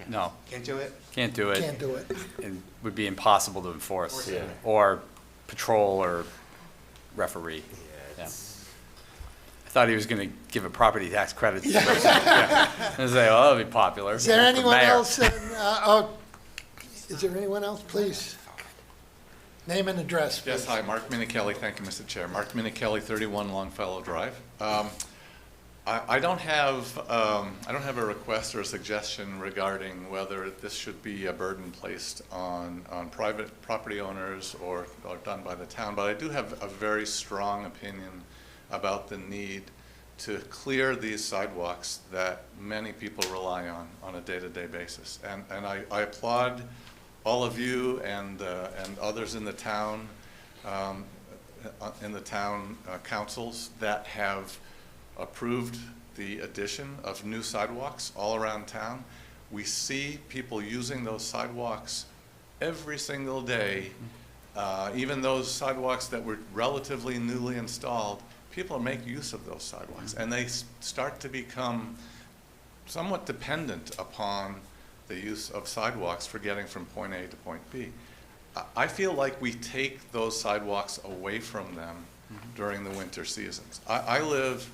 No, Can't do it? can't do it. Can't do it. It would be impossible to enforce, or patrol or referee. Yeah. I thought he was going to give a property tax credit to the person. Yeah. I was like, well, that'll be popular. Is there for anyone mayor. else? Is there anyone else, please? Name and address, Yes, please. hi, Mark Minichelli, thank you, Mr. Chair. Mark Minichelli, 31 Longfellow Drive. I don't have a request or a suggestion regarding whether this should be a burden placed on private property owners or done by the town, but I do have a very strong opinion about the need to clear these sidewalks that many people rely on a day-to-day basis. And I applaud all of you and others in the town, councils that have approved the addition of new sidewalks all around town. We see people using those sidewalks every single day. Even those sidewalks that were relatively newly installed, people make use of those sidewalks, and they start to become somewhat dependent upon the use of sidewalks for getting from point A to point B. I feel like we take those sidewalks away from them during the winter seasons. I live,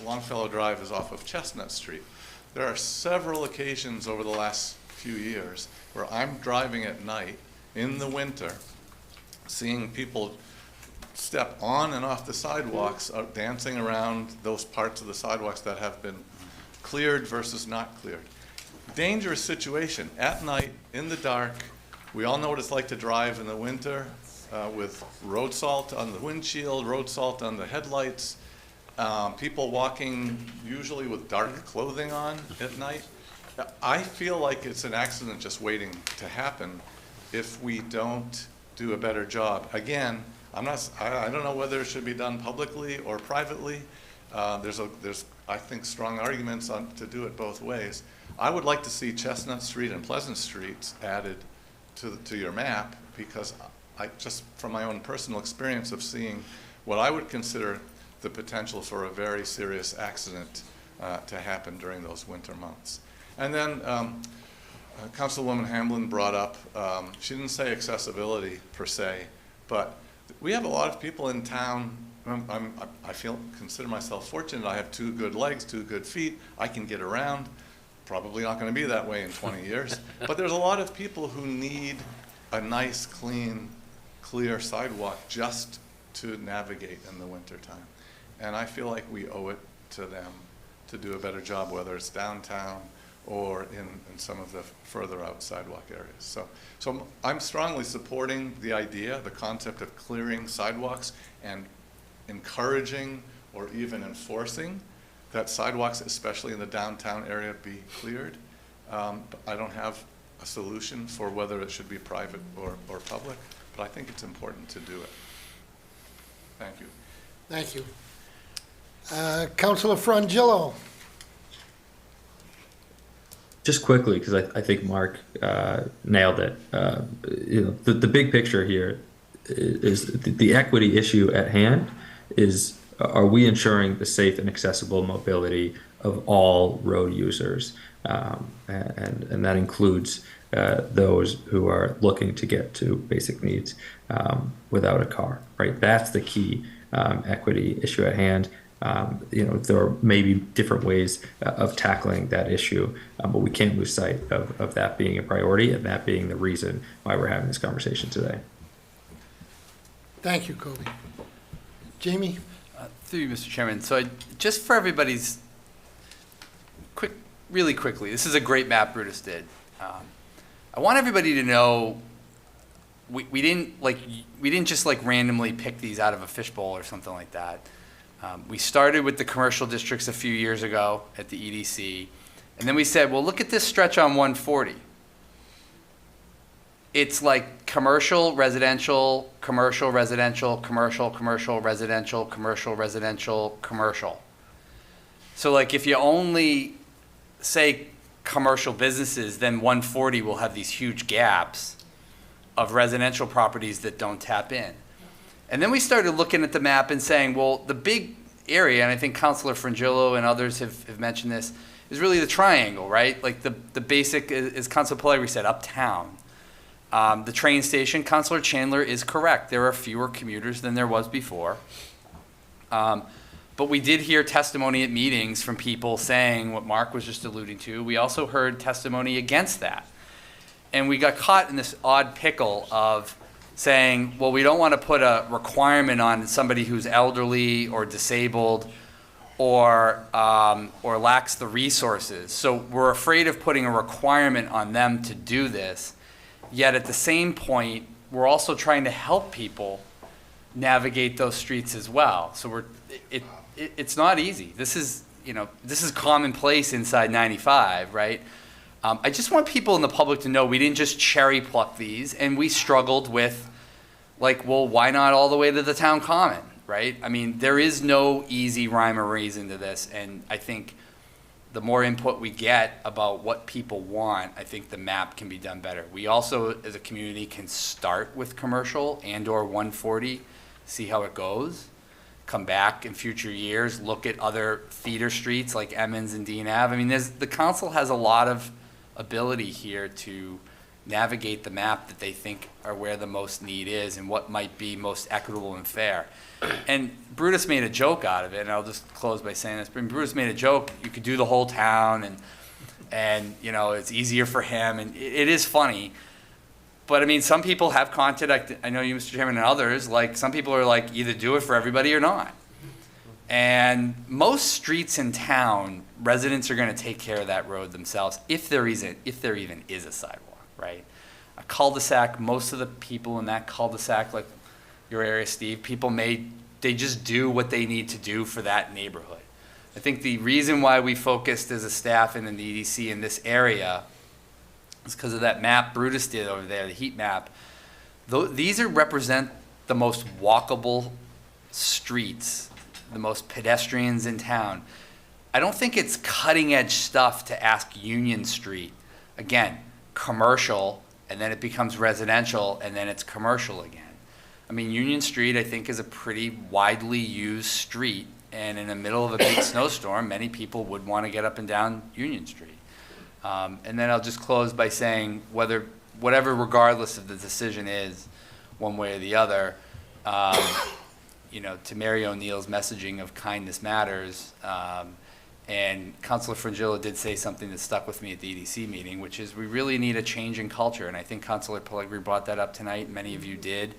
Longfellow Drive is off of Chestnut Street. There are several occasions over the last few years where I'm driving at night in the winter, seeing people step on and off the sidewalks, dancing around those parts of the sidewalks that have been cleared versus not cleared. Dangerous situation. At night, in the dark, we all know what it's like to drive in the winter with road salt on the windshield, road salt on the headlights, people walking usually with dark clothing on at night. I feel like it's an accident just waiting to happen if we don't do a better job. Again, I don't know whether it should be done publicly or privately. There's I think, strong arguments to do it both ways. I would like to see Chestnut Street and Pleasant Streets added to your map, because I just, from my own personal experience of seeing what I would consider the potential for a very serious accident to happen during those winter months. And then Councilwoman Hamblin brought up, she didn't say accessibility per se, but we have a lot of people in town. I consider myself fortunate. I have 2 good legs, 2 good feet. I can get around. Probably not going to be that way in 20 years. But there's a lot of people who need a nice, clean, clear sidewalk just to navigate in the wintertime. And I feel like we owe it to them to do a better job, whether it's downtown or in some of the further out sidewalk areas. So I'm strongly supporting the idea, the concept of clearing sidewalks and encouraging or even enforcing that sidewalks, especially in the downtown area, be cleared. But I don't have a solution for whether it should be private or public, but I think it's important to do it. Thank you. Thank you. Councilor Frangillo. Just quickly, because I think Mark nailed it. The big picture here is the equity issue at hand is, are we ensuring the safe and accessible mobility of all road users? And that includes those who are looking to get to basic needs without a car, right? That's the key equity issue at hand. There are maybe different ways of tackling that issue, but we can't lose sight of that being a priority and that being the reason why we're having this conversation today. Thank you, Kobe. Jamie? Through you, Mr. Chairman. So just for everybody's really quickly, this is a great map Brutus did. I want everybody to know we didn't just randomly pick these out of a fishbowl or something like that. We started with the commercial districts a few years ago at the EDC, and then we said, well, look at this stretch on 140. It's like commercial, residential, commercial, residential, commercial, commercial, residential, commercial, residential, commercial. So if you only say commercial businesses, then 140 will have these huge gaps of residential properties that don't tap in. And then we started looking at the map and saying, well, the big area, and I think Councilor Frangillo and others have mentioned this, is really the triangle, right? The basic, as Councilor Pellegrini said, uptown. The train station, Councilor Chandler is correct. There are fewer commuters than there was before. But we did hear testimony at meetings from people saying what Mark was just alluding to. We also heard testimony against that. And we got caught in this odd pickle of saying, well, we don't want to put a requirement on somebody who's elderly or disabled or lacks the resources. So we're afraid of putting a requirement on them to do this. Yet at the same point, we're also trying to help people navigate those streets as well. So it's not easy. This is commonplace inside 95, right? I just want people in the public to know we didn't just cherry pluck these, and we struggled with, well, why not all the way to the town common, right? I mean, there is no easy rhyme or reason to this, and I think the more input we get about what people want, I think the map can be done better. We also, as a community, can start with commercial and/or 140, see how it goes, come back in future years, look at other feeder streets like Emmons and Dean Ave. I mean, the council has a lot of ability here to navigate the map that they think are where the most need is and what might be most equitable and fair. And Brutus made a joke out of it, and I'll just close by saying this, but Brutus made a joke, you could do the whole town, and you know, it's easier for him, and it is funny. But I mean, some people have content, I know you, Mr. Chairman, and others, like, some people are like, either do it for everybody or not. And most streets in town, residents are gonna take care of that road themselves, if there even is a sidewalk, right? A cul-de-sac, most of the people in that cul-de-sac, like your area, Steve, they just do what they need to do for that neighborhood. I think the reason why we focused as a staff and in the EDC in this area is because of that map Brutus did over there, the heat map. These represent the most walkable streets, the most pedestrians in town. I don't think it's cutting edge stuff to ask Union Street, again, commercial, and then it becomes residential, and then it's commercial again. I mean, Union Street, I think, is a pretty widely used street, and in the middle of a big snowstorm, many people would want to get up and down Union Street. And then I'll just close by saying, whatever, regardless of the decision is, one way or the other, you know, to Mary O'Neill's messaging of kindness matters, and Councilor Frangillo did say something that stuck with me at the EDC meeting, which is we really need a change in culture, and I think Councilor Pellegrini brought that up tonight, many of you did,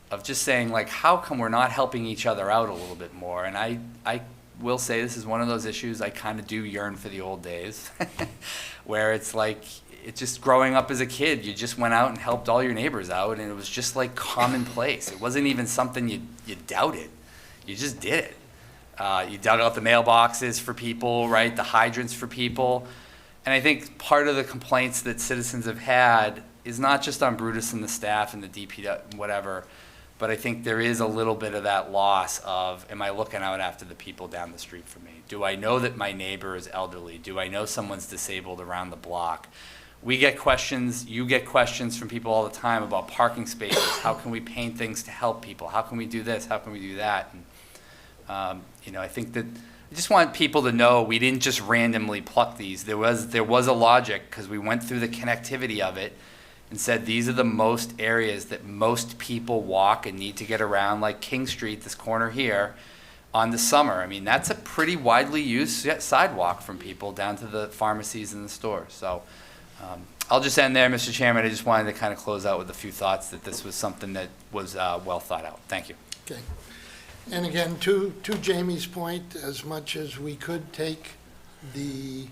of just saying, like, how come we're not helping each other out a little bit more? And I will say this is one of those issues I kind of do yearn for the old days, where it's like, it's just growing up as a kid, you just went out and helped all your neighbors out, and it was just like commonplace. It wasn't even something you doubted. You just did it. You dug out the mailboxes for people, right? The hydrants for people. And I think part of the complaints that citizens have had is not just on Brutus and the staff and the DPW, whatever, but I think there is a little bit of that loss of, am I looking out after the people down the street from me? Do I know that my neighbor is elderly? Do I know someone's disabled around the block? We get questions, you get questions from people all the time about parking spaces. How can we paint things to help people? How can we do this? How can we do that? And, you know, I think that I just want people to know we didn't just randomly pluck these. There was a logic, because we went through the connectivity of it and said these are the most areas that most people walk and need to get around, like King Street, this corner here, on the summer. I mean, that's a pretty widely used sidewalk from people down to the pharmacies and the stores. So I'll just end there, Mr. Chairman. I just wanted to kind of close out with a few thoughts that this was something that was well thought out. Thank you. Okay. And again, to Jamie's point, as much as we could take the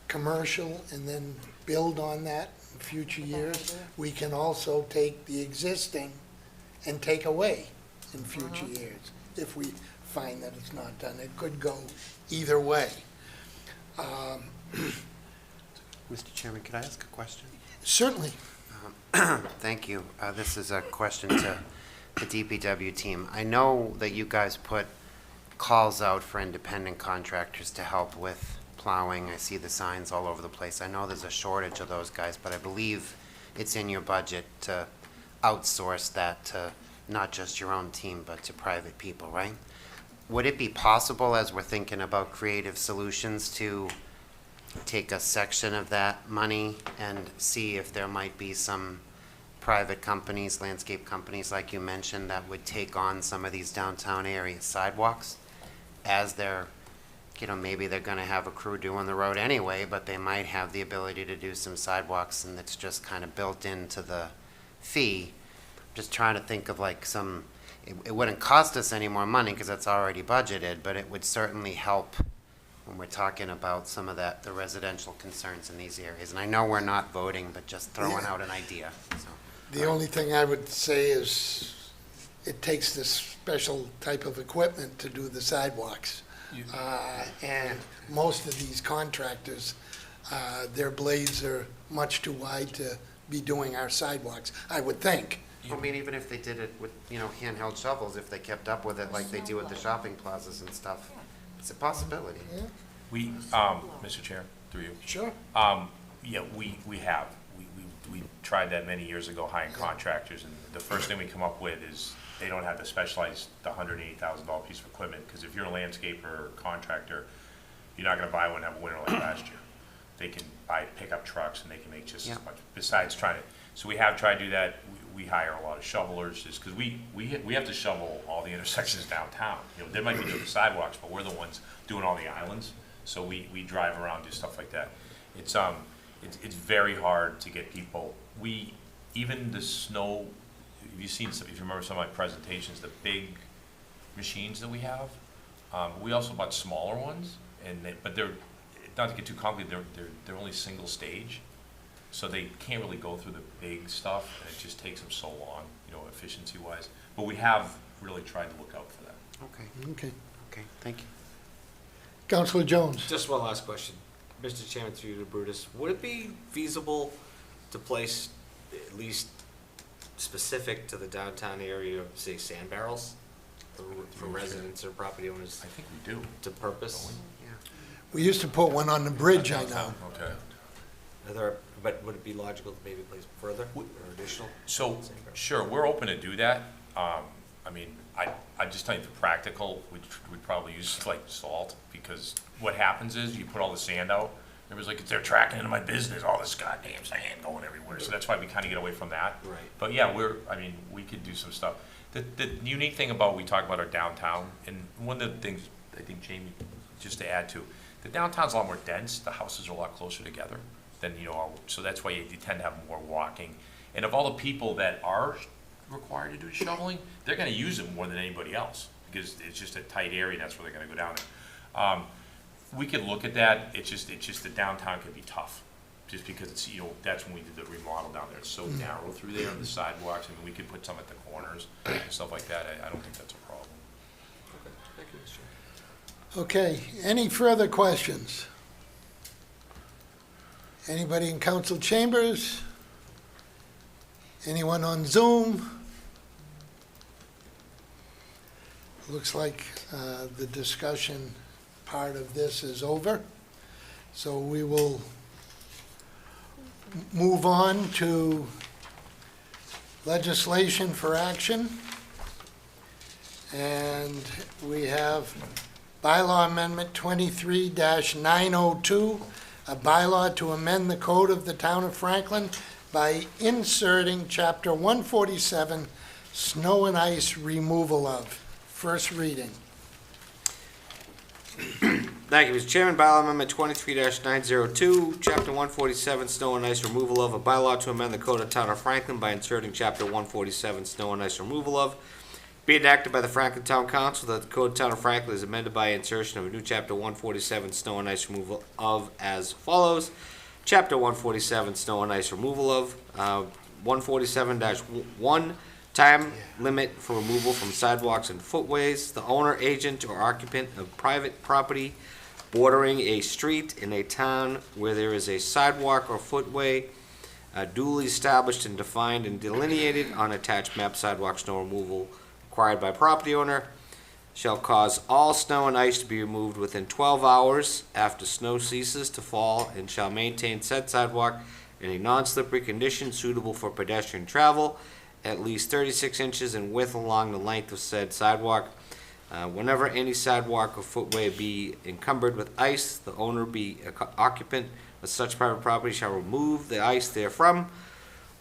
commercial and then build on that in future years, we can also take the existing and take away in future years if we find that it's not done. It could go either way. Mr. Chairman, could I ask a question? Certainly. Thank you. This is a question to the DPW team. I know that you guys put calls out for independent contractors to help with plowing. I see the signs all over the place. I know there's a shortage of those guys, but I believe it's in your budget to outsource that to not just your own team, but to private people, right? Would it be possible, as we're thinking about creative solutions, to take a section of that money and see if there might be some private companies, landscape companies like you mentioned, that would take on some of these downtown area sidewalks as they're, you know, maybe they're going to have a crew doing the road anyway, but they might have the ability to do some sidewalks, and it's just kind of built into the fee. Just trying to think of like some, it wouldn't cost us any more money because that's already budgeted, but it would certainly help when we're talking about some of that, the residential concerns in these areas. And I know we're not voting, but just throwing out an idea. So. The only thing I would say is it takes this special type of equipment to do the sidewalks. And most of these contractors, their blades are much too wide to be doing our sidewalks, I would think. I mean, even if they did it with, handheld shovels, if they kept up with it like they do at the shopping plazas and stuff, it's a possibility. We, Mr. Chair, through you. Sure. Yeah, we have. We tried that many years ago, hiring contractors, and the first thing we come up with is they don't have the specialized, the $180,000 piece of equipment, because if you're a landscaper or contractor, you're not gonna buy one and have a winter like last year. They can buy pickup trucks and they can make just as much, besides trying to, so we have tried to do that. We hire a lot of shovelers, just because we have to shovel all the intersections downtown. They might be doing the sidewalks, but we're the ones doing all the islands, so we drive around, do stuff like that. It's very hard to get people. Even the snow, if you remember some of my presentations, the big machines that we have, we also bought smaller ones, but they're, not to get too complicated, they're only single stage, so they can't really go through the big stuff, and it just takes them so long, efficiency wise. But we have really tried to look out for that. Okay, thank you. Councilor Jones. Just one last question. Mr. Chairman, through you to Brutus, would it be feasible to place at least specific to the downtown area, say sand barrels for residents or property owners? I think we do. To purpose? We used to put one on the bridge, I know. Okay. But would it be logical to maybe place further or additional? So, sure, we're open to do that. I mean, I just tell you, for practical, we'd probably use like salt, because what happens is you put all the sand out, everybody's like, they're tracking into my business, all this goddamn sand going everywhere. So that's why we kind of get away from that. Right. But yeah, we could do some stuff. The unique thing about, we talk about our downtown, and one of the things I think, Jamie, just to add to, the downtown's a lot more dense, the houses are a lot closer together than, so that's why you tend to have more walking. And of all the people that are required to do shoveling, they're gonna use it more than anybody else, because it's just a tight area, and that's where they're gonna go down. We could look at that, it's just the downtown could be tough, just because it's, that's when we did the remodel down there, it's so narrow through there on the sidewalks. I mean, we could put some at the corners and stuff like that. I don't think that's a problem. Okay, thank you, Mr. Chairman. Okay, any further questions? Anybody in council chambers? Anyone on Zoom? Looks like the discussion part of this is over. So we will move on to legislation for action. And we have bylaw amendment 23-902, a bylaw to amend the code of the town of Franklin by inserting chapter 147, snow and ice removal of. First reading. Thank you, Mr. Chairman. Bylaw Amendment 23-902, Chapter 147, Snow and Ice Removal of, a bylaw to amend the Code of Town of Franklin by inserting Chapter 147, Snow and Ice Removal of. Be enacted by the Franklin Town Council that the Code of Town of Franklin is amended by insertion of a new Chapter 147, Snow and Ice Removal of, as follows. Chapter 147, Snow and Ice Removal of, 147-1, time limit for removal from sidewalks and footways. The owner, agent, or occupant of private property bordering a street in a town where there is a sidewalk or footway duly established and defined and delineated on attached map, sidewalk snow removal required by property owner shall cause all snow and ice to be removed within 12 hours after snow ceases to fall, and shall maintain said sidewalk in a non-slippery condition suitable for pedestrian travel, at least 36 inches in width along the length of said sidewalk. Whenever any sidewalk or footway be encumbered with ice, the owner be occupant of such private property shall remove the ice therefrom,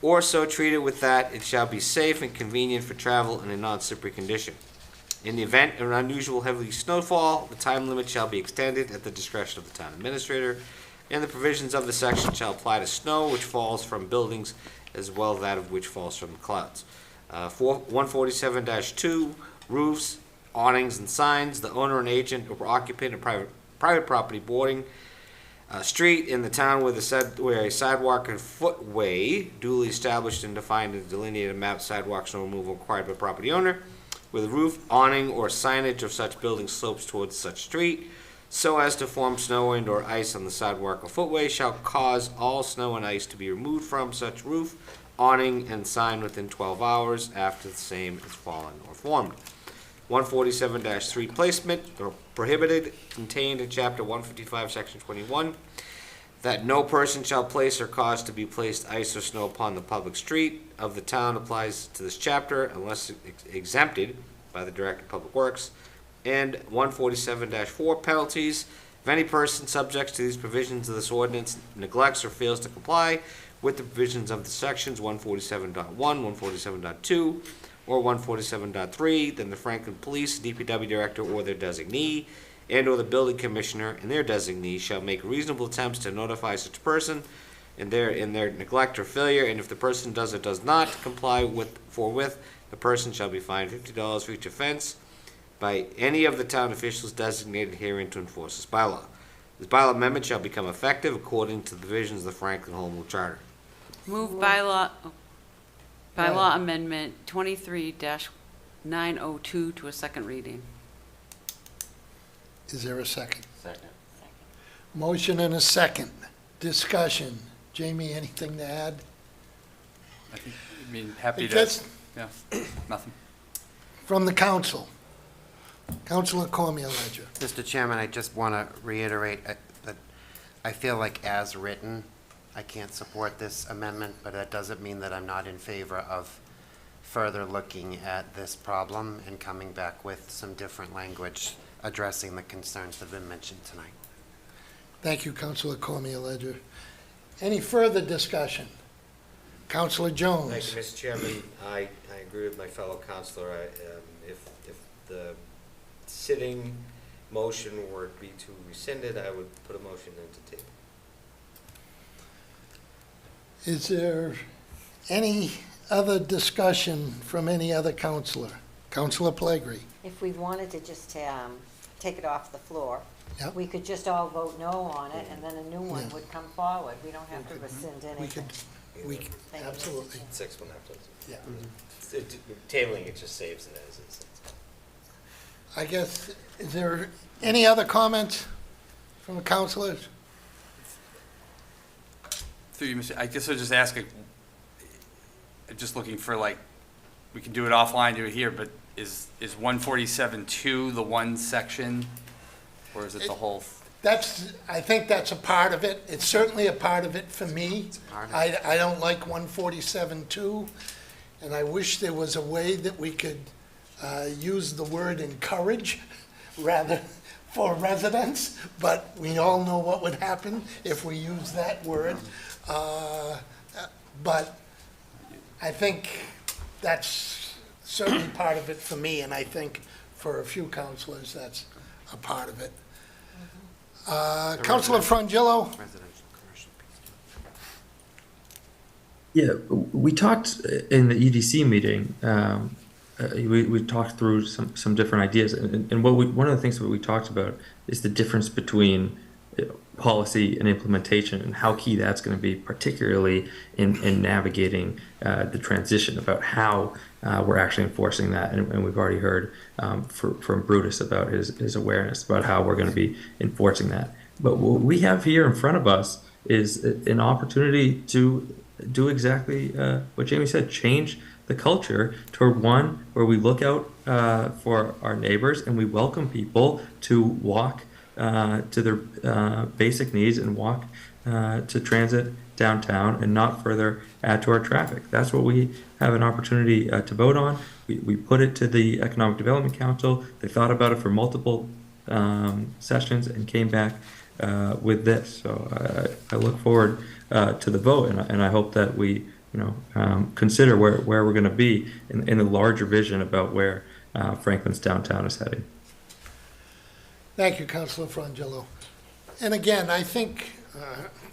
or so treat it with that it shall be safe and convenient for travel in a non-slippery condition. In the event of an unusual heavy snowfall, the time limit shall be extended at the discretion of the town administrator, and the provisions of the section shall apply to snow which falls from buildings as well as that of which falls from the clouds. 147-2, roofs, awnings, and signs. The owner and agent or occupant of private property boarding street in the town where a sidewalk and footway duly established and defined and delineated map, sidewalk snow removal required by property owner, where the roof, awning, or signage of such building slopes towards such street, so as to form snow and or ice on the sidewalk or footway, shall cause all snow and ice to be removed from such roof, awning and sign within 12 hours after the same is fallen or formed. 147-3 placement or prohibited contained in chapter 155, section 21, that no person shall place or cause to be placed ice or snow upon the public street of the town applies to this chapter unless exempted by the Director of Public Works. And 147-4 penalties. If any person subject to these provisions of this ordinance neglects or fails to comply with the provisions of the sections 147.1, 147.2, or 147.3, then the Franklin Police, DPW Director, or their designee, and/or the Building Commissioner and their designee shall make reasonable attempts to notify such person in their neglect or failure, and if the person does or does not comply forthwith, the person shall be fined $50 for each offense by any of the town officials designated herein to enforce this bylaw. This bylaw amendment shall become effective according to the provisions of the Franklin Home Rule Charter. Move bylaw amendment 23-902 to a second reading. Is there a second? Second. Motion and a second. Discussion. Jamie, anything to add? I mean, happy to, Just yeah, nothing. from the council. Councilor Cormier Ledger. Mr. Chairman, I just want to reiterate that I feel like as written, I can't support this amendment, but that doesn't mean that I'm not in favor of further looking at this problem and coming back with some different language addressing the concerns that have been mentioned tonight. Thank you, Councilor Cormier Ledger. Any further discussion? Councilor Jones. Thank you, Mr. Chairman. I agree with my fellow councilor. If the sitting motion were to be to rescind it, I would put a motion into table. Is there any other discussion from any other councilor? Councilor Pellegrini. If we wanted to just take it off the floor, Yep. we could just all vote no on it, and then a new one would come forward. We don't have to rescind anything. We could, Thank you, Mr. absolutely. Chair. 6 will have to. Yeah. Tabling it just saves it as is. I guess, is there any other comments from the councilors? Through you, Mr. I guess I'll just ask, I'm just looking for like, we can do it offline, do it here, but is 147.2 the one section? Or is it the whole? I think that's a part of it. It's certainly a part of it for me. part of I don't like 147.2, and I wish there was a way that we could use the word encourage rather for residents, but we all know what would happen if we use that word. But I think that's certainly part of it for me, and I think for a few councilors, that's a part of it. Councilor Frangillo? Residential, commercial piece. Yeah, we talked in the EDC meeting, we talked through some different ideas, and one of the things that we talked about is the difference between policy and implementation and how key that's going to be, particularly in navigating the transition, about how we're actually enforcing that. And we've already heard from Brutus about his awareness about how we're going to be enforcing that. But what we have here in front of us is an opportunity to do exactly what Jamie said, change the culture toward one where we look out for our neighbors and we welcome people to walk to their basic needs and walk to transit downtown and not further add to our traffic. That's what we have an opportunity to vote on. We put it to the Economic Development Council. They thought about it for multiple sessions and came back with this. So I look forward to the vote, and I hope that we consider where we're going to be in a larger vision about where Franklin's downtown is heading. Thank you, Councilor Frangillo. And again, I think,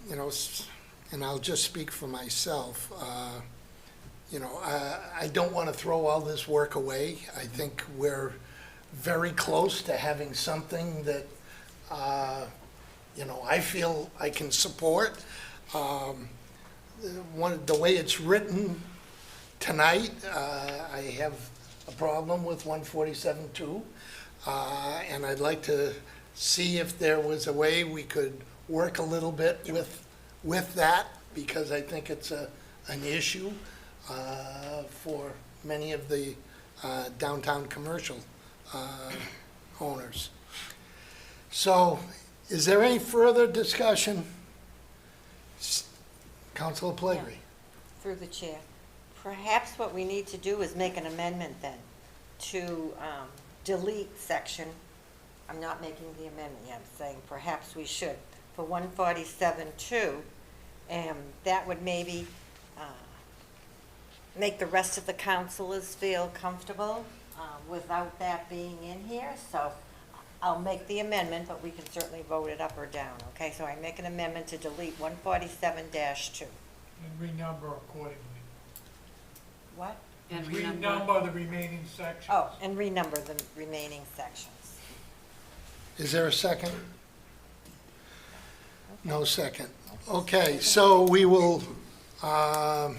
and I'll just speak for myself, I don't want to throw all this work away. I think we're very close to having something that, I feel I can support. The way it's written tonight, I have a problem with 147.2. And I'd like to see if there was a way we could work a little bit with that, because I think it's an issue. for many of the downtown commercial owners. So, is there any further discussion? Councilor Pellegrini? Through the chair. Perhaps what we need to do is make an amendment then to delete section, I'm not making the amendment yet, I'm saying perhaps we should, for 147.2, and that would maybe make the rest of the councilors feel comfortable without that being in here. So I'll make the amendment, but we can certainly vote it up or down, okay? So I make an amendment to delete 147-2. And renumber accordingly. What? And Renumber the remaining sections. Oh, and renumber the remaining sections. Is there a second? No second. Okay, so we will, so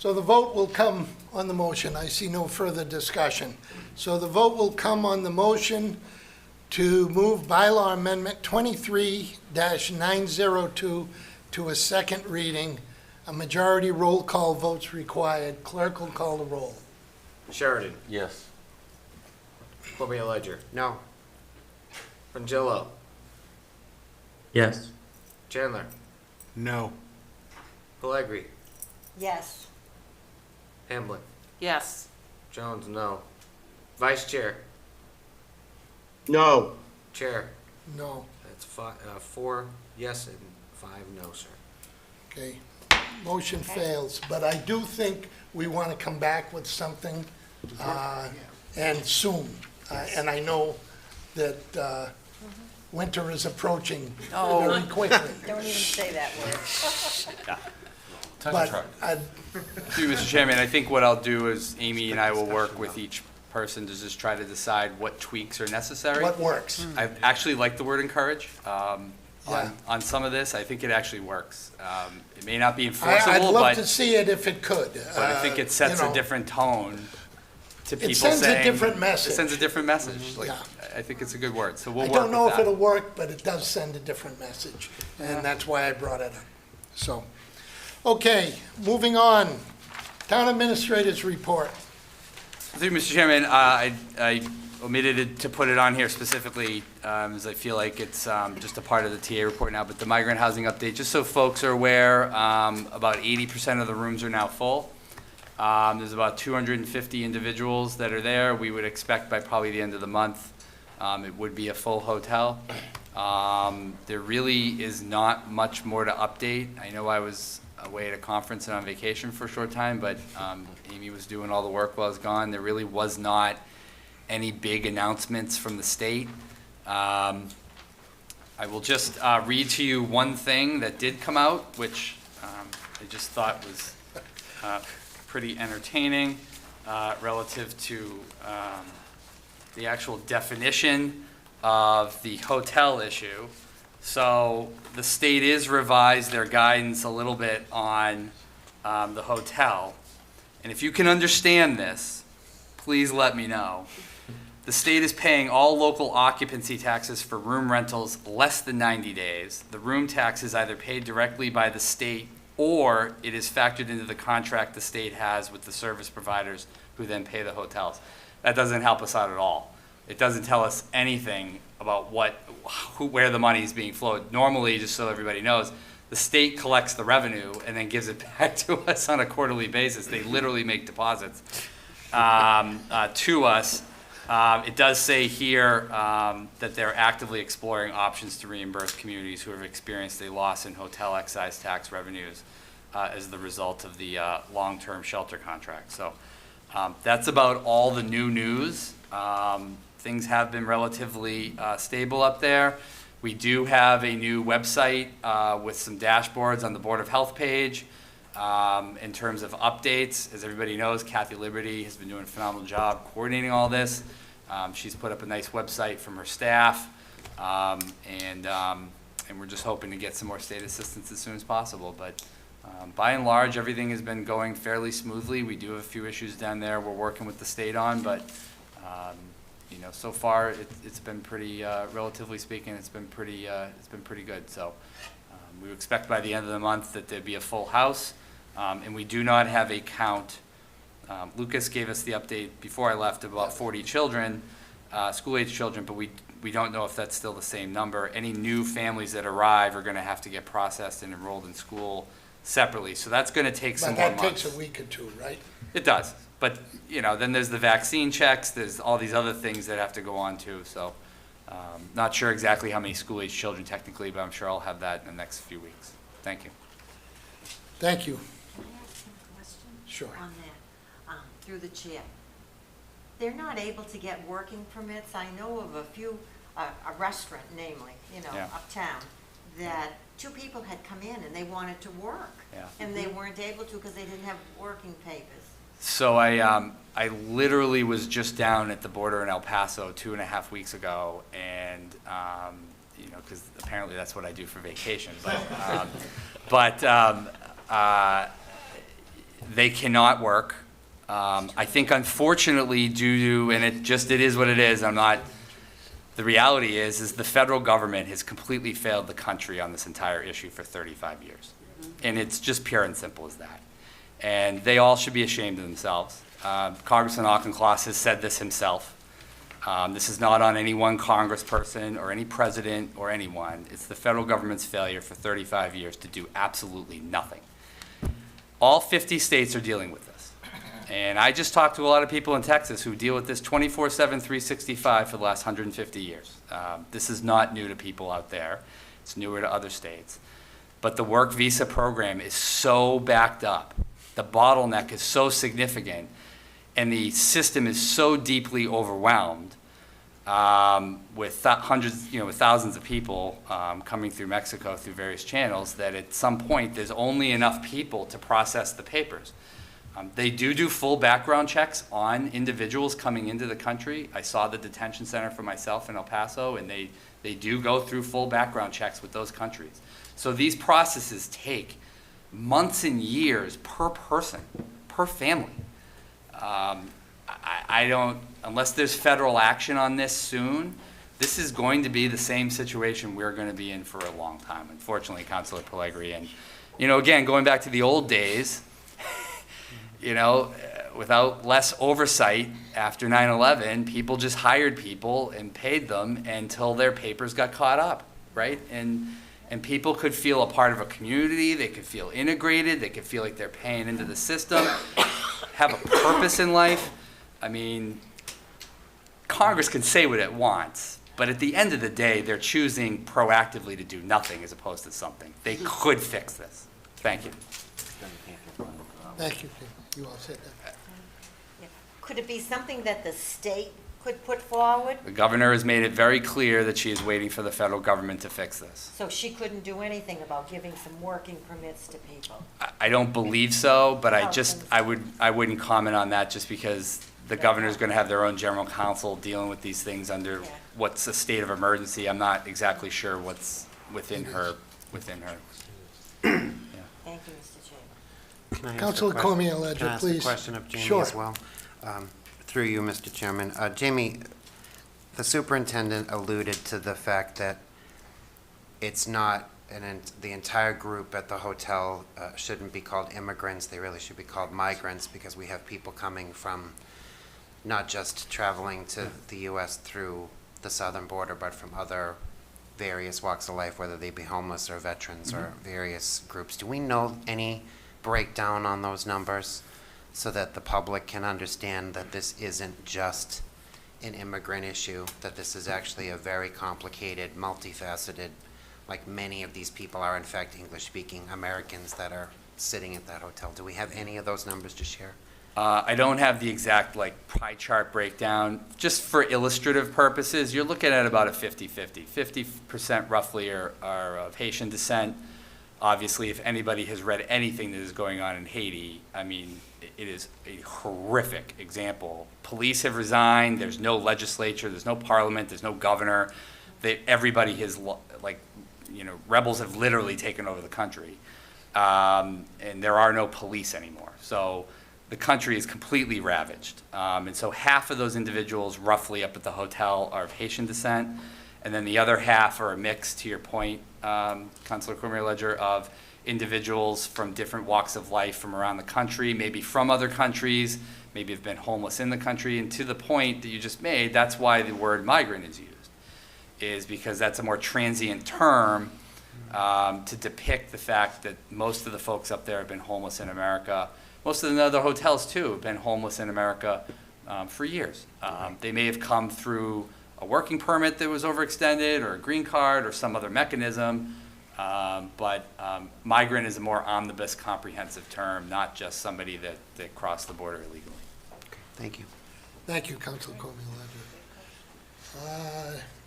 the vote will come on the motion. I see no further discussion. So the vote will come on the motion to move bylaw amendment 23-902 to a second reading. A majority roll call votes required. Clerk will call the roll. Sheridan. Yes. Cormier Ledger. No. Frangillo. Yes. Chandler. No. Pellegri. Yes. Hamblin. Yes. Jones, no. Vice Chair. No. Chair. No. That's 4 yes and 5 no, sir. Okay, motion fails, but I do think we want to come back with something, and soon. And I know that winter is approaching very quickly. Don't even say that word. But Through you, Mr. Chairman, I think what I'll do is Amy and I will work with each person to just try to decide what tweaks are necessary. what works? I actually like the word encourage. Yeah. On some of this, I think it actually works. It may not be I'd enforceable, love to but see it if it could. I think it sets you a know, different tone to people It saying. sends a different message. It sends a different message. Like, Yeah. I think it's a good word, so we'll I work don't know with if that. it'll work, but it does send a different message, and that's why I brought it up. So, okay, moving on. Town Administrator's Report. Through you, Mr. Chairman, I omitted to put it on here specifically, as I feel like it's just a part of the TA report now, but the migrant housing update, just so folks are aware, about 80% of the rooms are now full. There's about 250 individuals that are there. We would expect by probably the end of the month, it would be a full hotel. There really is not much more to update. I know I was away at a conference and on vacation for a short time, but Amy was doing all the work while I was gone. There really was not any big announcements from the state. I will just read to you one thing that did come out, which I just thought was pretty entertaining relative to the actual definition of the hotel issue. So the state is revised their guidance a little bit on the hotel. And if you can understand this, please let me know. The state is paying all local occupancy taxes for room rentals less than 90 days. The room tax is either paid directly by the state or it is factored into the contract the state has with the service providers who then pay the hotels. That doesn't help us out at all. It doesn't tell us anything about where the money is being flowed. Normally, just so everybody knows, the state collects the revenue and then gives it back to us on a quarterly basis. They literally make deposits to us. It does say here that they're actively exploring options to reimburse communities who have experienced a loss in hotel excise tax revenues as the result of the long-term shelter contract. So that's about all the new news. Things have been relatively stable up there. We do have a new website with some dashboards on the Board of Health page. In terms of updates, as everybody knows, Kathy Liberty has been doing a phenomenal job coordinating all this. She's put up a nice website from her staff, and we're just hoping to get some more state assistance as soon as possible. But by and large, everything has been going fairly smoothly. We do have a few issues down there we're working with the state on, but you know, so far it's been pretty, relatively speaking, it's been pretty good. So we expect by the end of the month that there'd be a full house. And we do not have a count. Lucas gave us the update before I left of about 40 children, school-age children, but we don't know if that's still the same number. Any new families that arrive are going to have to get processed and enrolled in school separately. So that's going to take some But more that months. takes a week or two, right? It does, but, then there's the vaccine checks, there's all these other things that have to go on too, so, not sure exactly how many school-age children technically, but I'm sure I'll have that in the next few weeks. Thank you. Thank you. Can I ask a question? Sure. On that, through the chair. They're not able to get working permits. I know of a few, a restaurant namely, Yeah. uptown, that two people had come in and they wanted to work. Yeah. And they weren't able to because they didn't have working papers. So I literally was just down at the border in El Paso 2.5 weeks ago, and, because apparently that's what I do for vacation, but they cannot work. I think unfortunately due to, and it is what it is, the reality is the federal government has completely failed the country on this entire issue for 35 years. And it's just pure and simple as that. And they all should be ashamed of themselves. Congressman Auchincloss has said this himself. This is not on any one congressperson or any president or anyone. It's the federal government's failure for 35 years to do absolutely nothing. All 50 states are dealing with this. And I just talked to a lot of people in Texas who deal with this 24/7, 365 for the last 150 years. This is not new to people out there. It's newer to other states. But the work visa program is so backed up. The bottleneck is so significant, and the system is so deeply overwhelmed with hundreds, with thousands of people coming through Mexico through various channels, that at some point there's only enough people to process the papers. They do full background checks on individuals coming into the country. I saw the detention center for myself in El Paso, and they do go through full background checks with those countries. So these processes take months and years per person, per family. I don't, unless there's federal action on this soon, this is going to be the same situation we're going to be in for a long time, unfortunately, Councilor Pellegrini. And, again, going back to the old days, without less oversight after 9/11, people just hired people and paid them until their papers got caught up, right? And people could feel a part of a community, they could feel integrated, they could feel like they're paying into the system, have a purpose in life. I mean, Congress can say what it wants, but at the end of the day, they're choosing proactively to do nothing as opposed to something. They could fix this. Thank you. Thank you. You all said that. Yeah. Could it be something that the state could put forward? The governor has made it very clear that she is waiting for the federal government to fix this. So she couldn't do anything about giving some working permits to people? I don't believe so, but Oh, I wouldn't comment on that just because the governor's going to have their own general counsel dealing with these things under Yeah. what's a state of emergency. I'm not exactly sure what's within her. Thank you, Mr. Chairman. Can I ask a Councilor question? Cormier-Ledger, Can I ask a please. question of Jamie Sure. as well? Through you, Mr. Chairman. Jamie, the superintendent alluded to the fact that it's not, the entire group at the hotel shouldn't be called immigrants. They really should be called migrants because we have people coming from not just traveling to the U.S. through the southern border, but from other various walks of life, whether they be homeless or veterans or various groups. Do we know any breakdown on those numbers so that the public can understand that this isn't just an immigrant issue, that this is actually a very complicated, multifaceted, like many of these people are in fact English-speaking Americans that are sitting at that hotel? Do we have any of those numbers to share? I don't have the exact pie chart breakdown. Just for illustrative purposes, you're looking at about a 50-50. 50% roughly are of Haitian descent. Obviously, if anybody has read anything that is going on in Haiti, I mean, it is a horrific example. Police have resigned, there's no legislature, there's no parliament, there's no governor. Everybody has, rebels have literally taken over the country. And there are no police anymore. So the country is completely ravaged. And so half of those individuals roughly up at the hotel are of Haitian descent. And then the other half are a mix, to your point, Councilor Cormier-Ledger, of individuals from different walks of life from around the country, maybe from other countries, maybe have been homeless in the country. And to the point that you just made, that's why the word migrant is used, is because that's a more transient term to depict the fact that most of the folks up there have been homeless in America. Most of the other hotels, too, have been homeless in America for years. They may have come through a working permit that was overextended or a green card or some other mechanism, but migrant is a more omnibus, comprehensive term, not just somebody that crossed the border illegally. Thank you. Thank you, Councilor Cormier.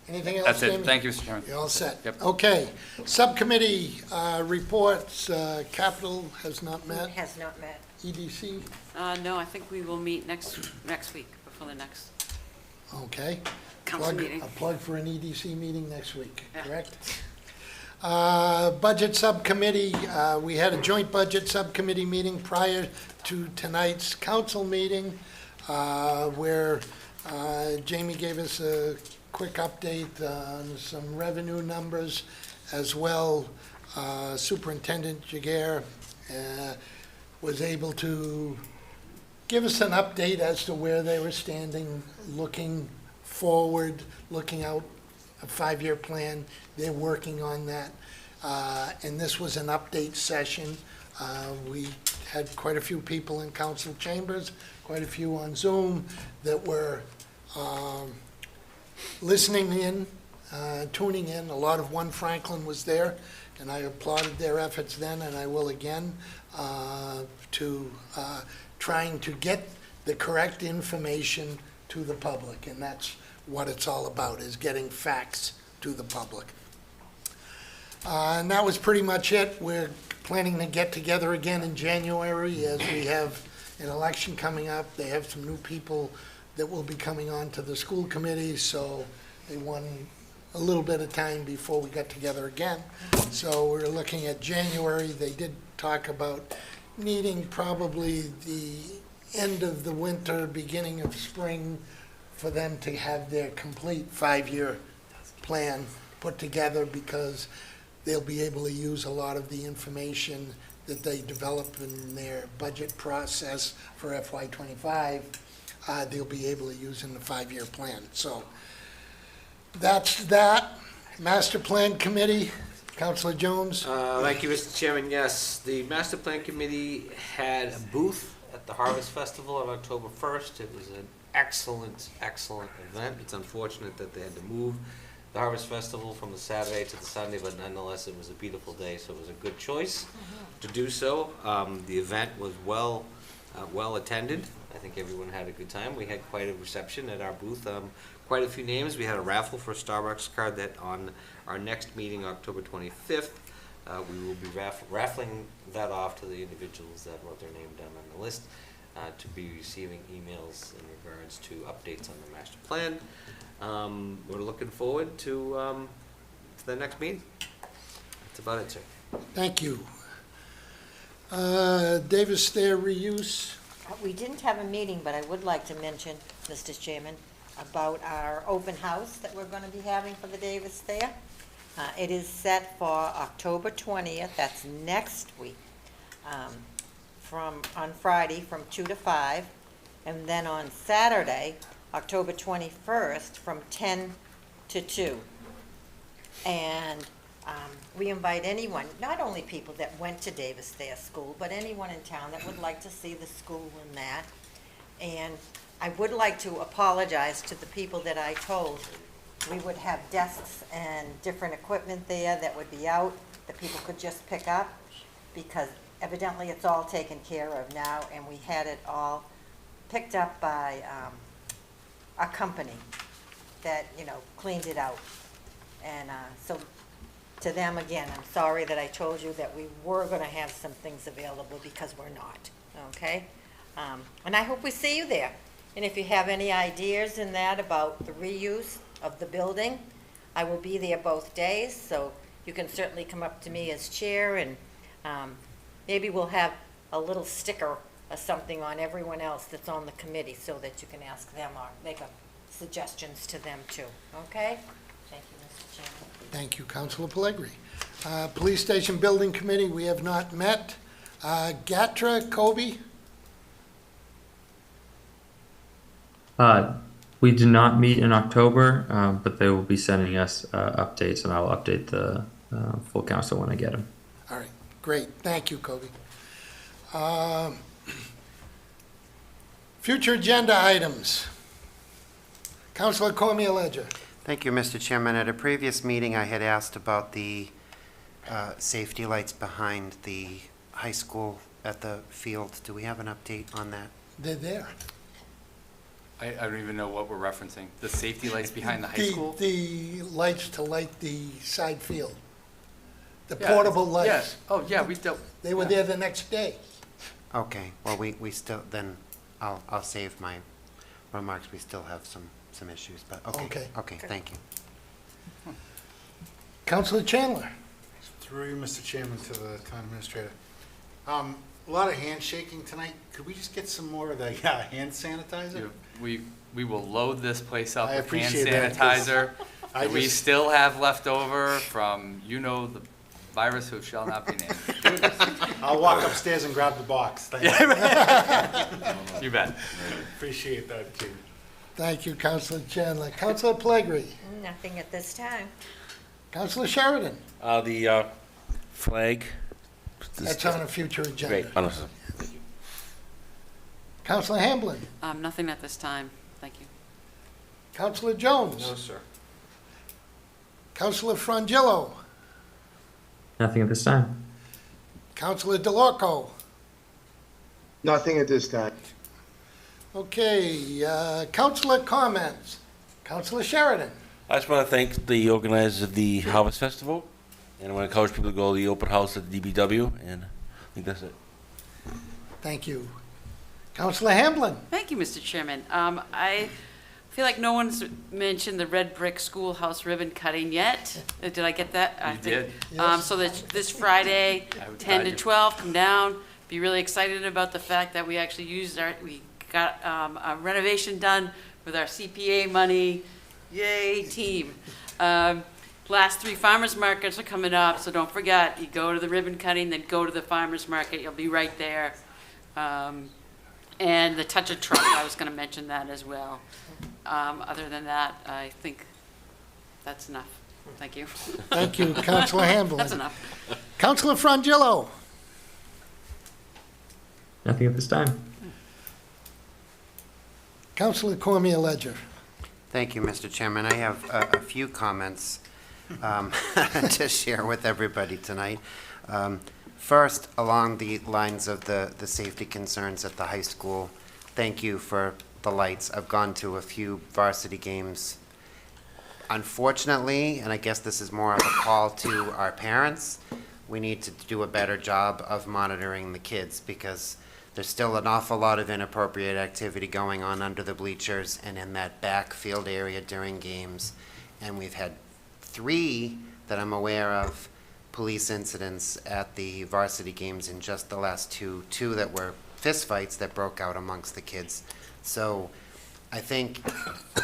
Anything else, That's it. Jamie? Thank you, Mr. Chairman. You're all set? Yep. Okay. Subcommittee reports, Capital has not met. Has not met. EDC, No, I think we will meet next week, before the next okay. council Plug- meeting. A plug for an EDC meeting next week, Yeah. correct? Budget Subcommittee, we had a joint Budget Subcommittee meeting prior to tonight's council meeting, where Jamie gave us a quick update on some revenue numbers as well. Superintendent Jaguar was able to give us an update as to where they were standing, looking forward, looking out a 5-year plan. They're working on that. And this was an update session. We had quite a few people in council chambers, quite a few on Zoom that were listening in, tuning in. A lot of One Franklin was there, and I applauded their efforts then, and I will again, to trying to get the correct information to the public, and that's what it's all about, is getting facts to the public. And that was pretty much it. We're planning to get together again in January as we have an election coming up. They have some new people that will be coming on to the school committee, so they want a little bit of time before we get together again. So we're looking at January. They did talk about needing probably the end of the winter, beginning of spring, for them to have their complete 5-year plan put together, because they'll be able to use a lot of the information that they develop in their budget process for FY25. They'll be able to use in the 5-year plan. So that's that. Master Plan Committee, Councilor Jones. Thank you, Mr. Chairman. Yes, the Master Plan Committee had a booth at the Harvest Festival on October 1st. It was an excellent, excellent event. It's unfortunate that they had to move the Harvest Festival from the Saturday to the Sunday, but nonetheless, it was a beautiful day, so it was a good choice to do so. The event was well attended. I think everyone had a good time. We had quite a reception at our booth. Quite a few names. We had a raffle for a Starbucks card that on our next meeting, October 25th, we will be raffling that off to the individuals that wrote their name down on the list to be receiving emails in regards to updates on the master plan. We're looking forward to the next meeting. That's about it, sir. Thank you. Davis Stair reuse. We didn't have a meeting, but I would like to mention, Mr. Chairman, about our open house that we're going to be having for the Davis Fair. It is set for October 20th, that's next week, on Friday from 2 to 5, and then on Saturday, October 21st, from 10 to 2. And we invite anyone, not only people that went to Davis Fair School, but anyone in town that would like to see the school and that. And I would like to apologize to the people that I told we would have desks and different equipment there that would be out, that people could just pick up, because evidently it's all taken care of now, and we had it all picked up by a company that, cleaned it out. And so to them, again, I'm sorry that I told you that we were going to have some things available, because we're not, okay? And I hope we see you there. And if you have any ideas in that about the reuse of the building, I will be there both days, so you can certainly come up to me as chair, and maybe we'll have a little sticker or something on everyone else that's on the committee, so that you can ask them or make suggestions to them too, okay? Thank you, Mr. Chairman. Thank you, Councilor Pellegri. Police Station Building Committee, we have not met. GATRA, Kobe? We did not meet in October, but they will be sending us updates, and I'll update the full council when I get them. All right, great. Thank you, Kobe. Future agenda items. Councilor Cormier Ledger. Thank you, Mr. Chairman. At a previous meeting, I had asked about the safety lights behind the high school at the field. Do we have an update on that? They're there. I don't even know what we're referencing. The safety lights behind the high school? The lights to light the side field. The Yeah, portable lights. Yes. Oh, yeah, we still. They were there the next day. Okay, well, we still, then I'll save my remarks. We still have some issues, but okay. Okay, thank you. Councilor Chandler. Through you, Mr. Chairman, to the town administrator. A lot of handshaking tonight. Could we just get some more of the hand sanitizer? We will load this place up I with hand appreciate that, 'cause sanitizer I that we just- still have left over from, the virus who shall not be named. I'll walk upstairs and grab the box. Thank you. You bet. Appreciate that, Chief. Thank you, Councilor Chandler. Councilor Pellegri. Nothing at this time. Councilor Sheridan. The flag. That's on a future agenda. Great. Wonderful. Councilor Hamblin. Nothing at this time. Thank you. Councilor Jones. No, sir. Councilor Frangillo. Nothing at this time. Councilor DeLorco. Nothing at this time. Okay, councilor comments. Councilor Sheridan. I just want to thank the organizers of the Harvest Festival, and I want to encourage people to go to the open house at the DBW, and I think that's it. Thank you. Councilor Hamblin. Thank you, Mr. Chairman. I feel like no one's mentioned the red brick schoolhouse ribbon cutting yet. Did I get that? I You think- did. So that this Friday, I would 10 to guide you. 12, come down. Be really excited about the fact that we actually we got a renovation done with our CPA money. Yay, team. Last 3 farmers markets are coming up, so don't forget, you go to the ribbon cutting, then go to the farmers market. You'll be right there. And the Touch a Truck, I was going to mention that as well. Other than that, I think that's enough. Thank you. Thank you, Councilor Hamblin. That's enough. Councilor Frangillo. Nothing at this time. Councilor Cormier Ledger. Thank you, Mr. Chairman. I have a few comments to share with everybody tonight. First, along the lines of the safety concerns at the high school, thank you for the lights. I've gone to a few varsity games. Unfortunately, and I guess this is more of a call to our parents, we need to do a better job of monitoring the kids because there's still an awful lot of inappropriate activity going on under the bleachers and in that backfield area during games. And we've had 3 that I'm aware of police incidents at the varsity games in just the last 2 that were fistfights that broke out amongst the kids. So I think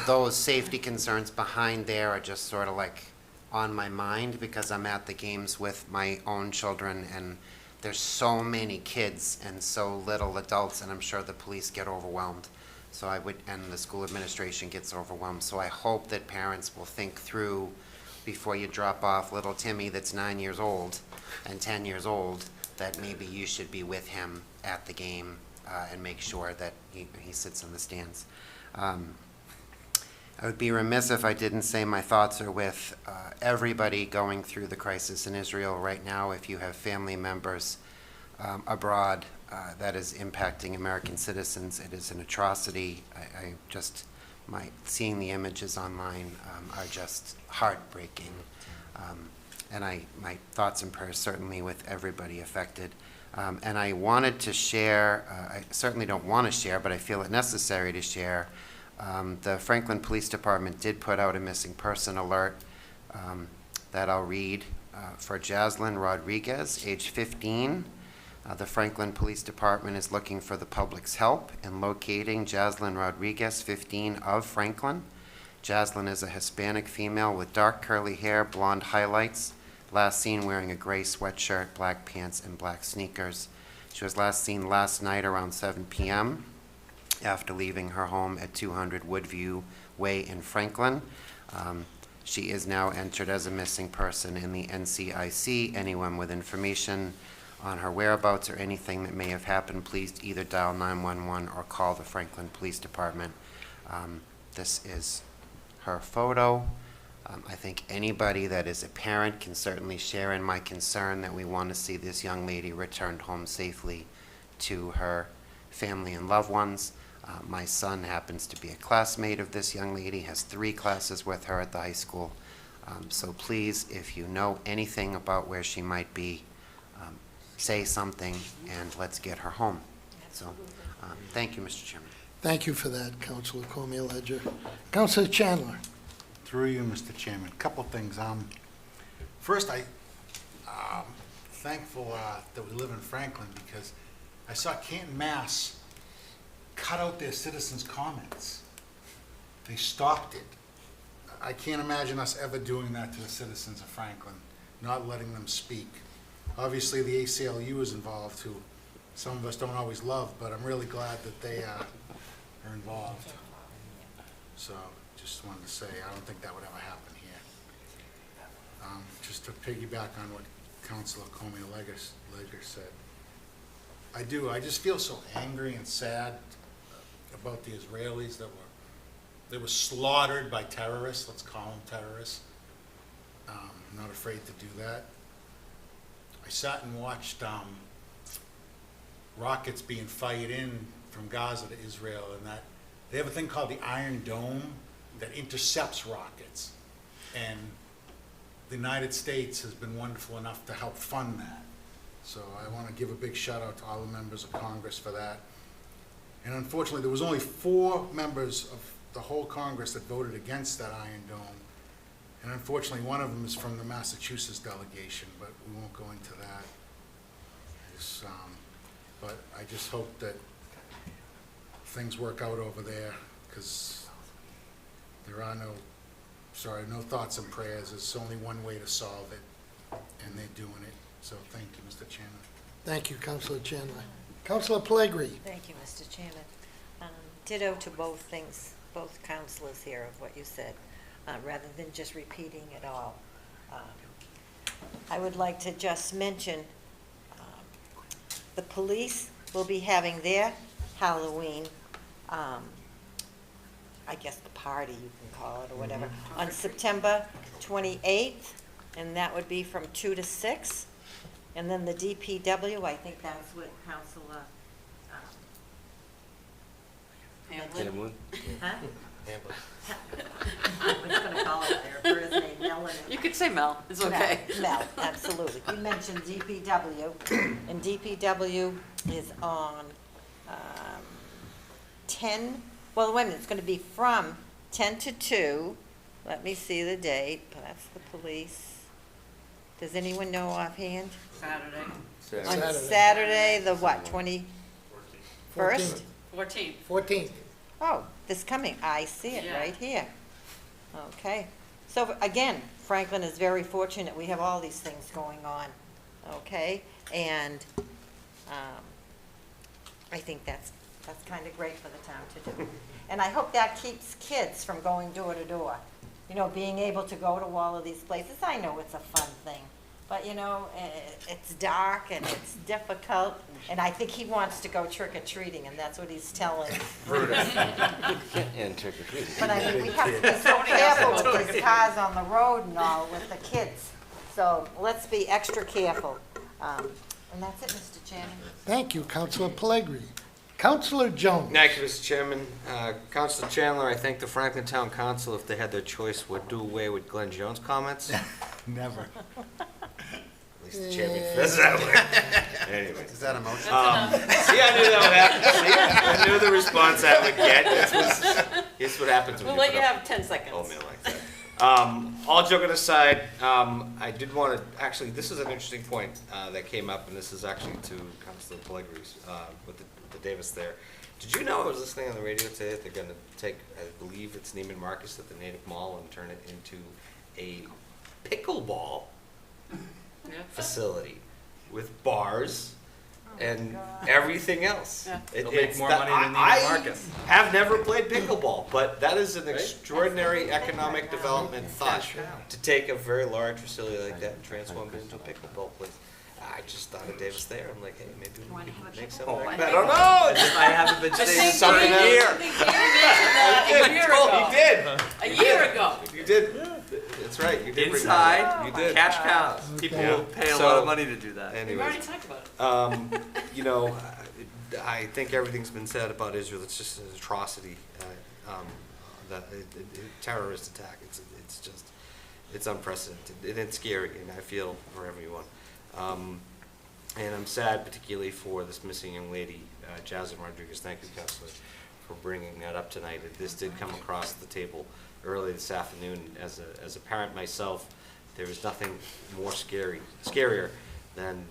those safety concerns behind there are just sort of like on my mind because I'm at the games with my own children and there's so many kids and so little adults, and I'm sure the police get overwhelmed. So and the school administration gets overwhelmed. So I hope that parents will think through before you drop off little Timmy that's 9 years old and 10 years old, that maybe you should be with him at the game and make sure that he sits in the stands. I would be remiss if I didn't say my thoughts are with everybody going through the crisis in Israel right now. If you have family members abroad that is impacting American citizens, it is an atrocity. Seeing the images online are just heartbreaking. And my thoughts and prayers certainly with everybody affected. And I wanted to share, I certainly don't want to share, but I feel it necessary to share. The Franklin Police Department did put out a missing person alert that I'll read for Jaslyn Rodriguez, age 15. The Franklin Police Department is looking for the public's help in locating Jaslyn Rodriguez, 15, of Franklin. Jaslyn is a Hispanic female with dark curly hair, blonde highlights, last seen wearing a gray sweatshirt, black pants, and black sneakers. She was last seen last night around 7 p.m. after leaving her home at 200 Woodview Way in Franklin. She is now entered as a missing person in the NCIC. Anyone with information on her whereabouts or anything that may have happened, please either dial 911 or call the Franklin Police Department. This is her photo. I think anybody that is a parent can certainly share in my concern that we want to see this young lady returned home safely to her family and loved ones. My son happens to be a classmate of this young lady, has 3 classes with her at the high school. So please, if you know anything about where she might be, say something and let's get her home. So, thank you, Mr. Chairman. Thank you for that, Councilor Cormier-Ledger. Councilor Chandler. Through you, Mr. Chairman, couple things. First, I'm thankful that we live in Franklin because I saw Canton, Mass. Cut out their citizens' comments. They stopped it. I can't imagine us ever doing that to the citizens of Franklin, not letting them speak. Obviously, the ACLU is involved, who some of us don't always love, but I'm really glad that they are involved. So, just wanted to say, I don't think that would ever happen here. Just to piggyback on what Councilor Cormier-Ledger said, I just feel so angry and sad about the Israelis that were slaughtered by terrorists. Let's call them terrorists. I'm not afraid to do that. I sat and watched rockets being fired in from Gaza to Israel, and that they have a thing called the Iron Dome that intercepts rockets, and the United States has been wonderful enough to help fund that. So I want to give a big shout out to all the members of Congress for that. And unfortunately, there was only 4 members of the whole Congress that voted against that Iron Dome. And unfortunately, one of them is from the Massachusetts delegation, but we won't go into that. But I just hope that things work out over there, because there are no thoughts and prayers. There's only one way to solve it, and they're doing it. So thank you, Mr. Chairman. Thank you, Councilor Chandler. Councilor Pellegrini. Thank you, Mr. Chairman. Ditto to both councilors here of what you said, rather than just repeating it all. I would like to just mention the police will be having their Halloween, I guess the party you can call it or whatever, on September 28th, and that would be from 2 to 6. And then the DPW, I think that's what Councilor Hamlin? Huh? I'm just gonna call it their first name, Mel. You could say Mel, it's okay. Mel, absolutely. You mentioned DPW, and DPW is on 10, well, wait a minute, it's gonna be from 10 to 2. Let me see the date, that's the police. Does anyone know offhand? Saturday. On Saturday, the what, 21st? 14th. 14th. Oh, this coming, I see it Yeah. right here. Okay. So again, Franklin is very fortunate. We have all these things going on, okay? And I think that's kind of great for the town to do. And I hope that keeps kids from going door to door. You know, being able to go to all of these places. I know it's a fun thing, but you know, it's dark and it's difficult, and I think he wants to go trick-or-treating, and that's what he's telling Brutus. And trick or treating. But I mean, we have to be so careful with these cars on the road and all with the kids. So let's be extra careful. And that's it, Mr. Chairman. Thank you, Councilor Pellegrini. Councilor Jones. Thank you, Mr. Chairman. Councilor Chandler, I think the Franklin Town Council, if they had their choice, would do away with Glenn Jones' comments. Never. At least the chairman feels that way. Anyway. Is that a motion? See, I knew that would happen. See, I knew the response I would get. Here's what happens when We'll you let put you up have 10 seconds. Oh, man, like that. All joking aside, I did want to, actually, this is an interesting point that came up, and this is actually to Councilor Pellegrini's, with the Davis there. Did you know, I was listening on the radio today, that they're gonna take, I believe it's Neiman Marcus at the Natick Mall, and turn it into a pickleball facility with bars and everything else. Yeah. They'll make more money than Neiman Marcus. I have never played pickleball, but that is an extraordinary economic development thought, to take a very large facility like that and transform it into a pickleball place. I just thought of Davis there. I'm like, hey, maybe we could make something like that. I don't know. I haven't been saying something here. You did. A year ago. You did. That's right. You did. Inside, You did. cash cows. People will pay a lot of money to do that. We've Anyways, already talked about it. you know, I think everything's been said about Israel. It's just an atrocity, terrorist attack. It's just, it's unprecedented, and it's scary, and I feel for everyone. And I'm sad, particularly for this missing young lady, Jasmine Rodriguez. Thank you, Councilor, for bringing that up tonight. This did come across the table early this afternoon. As a parent myself, there is nothing more scarier than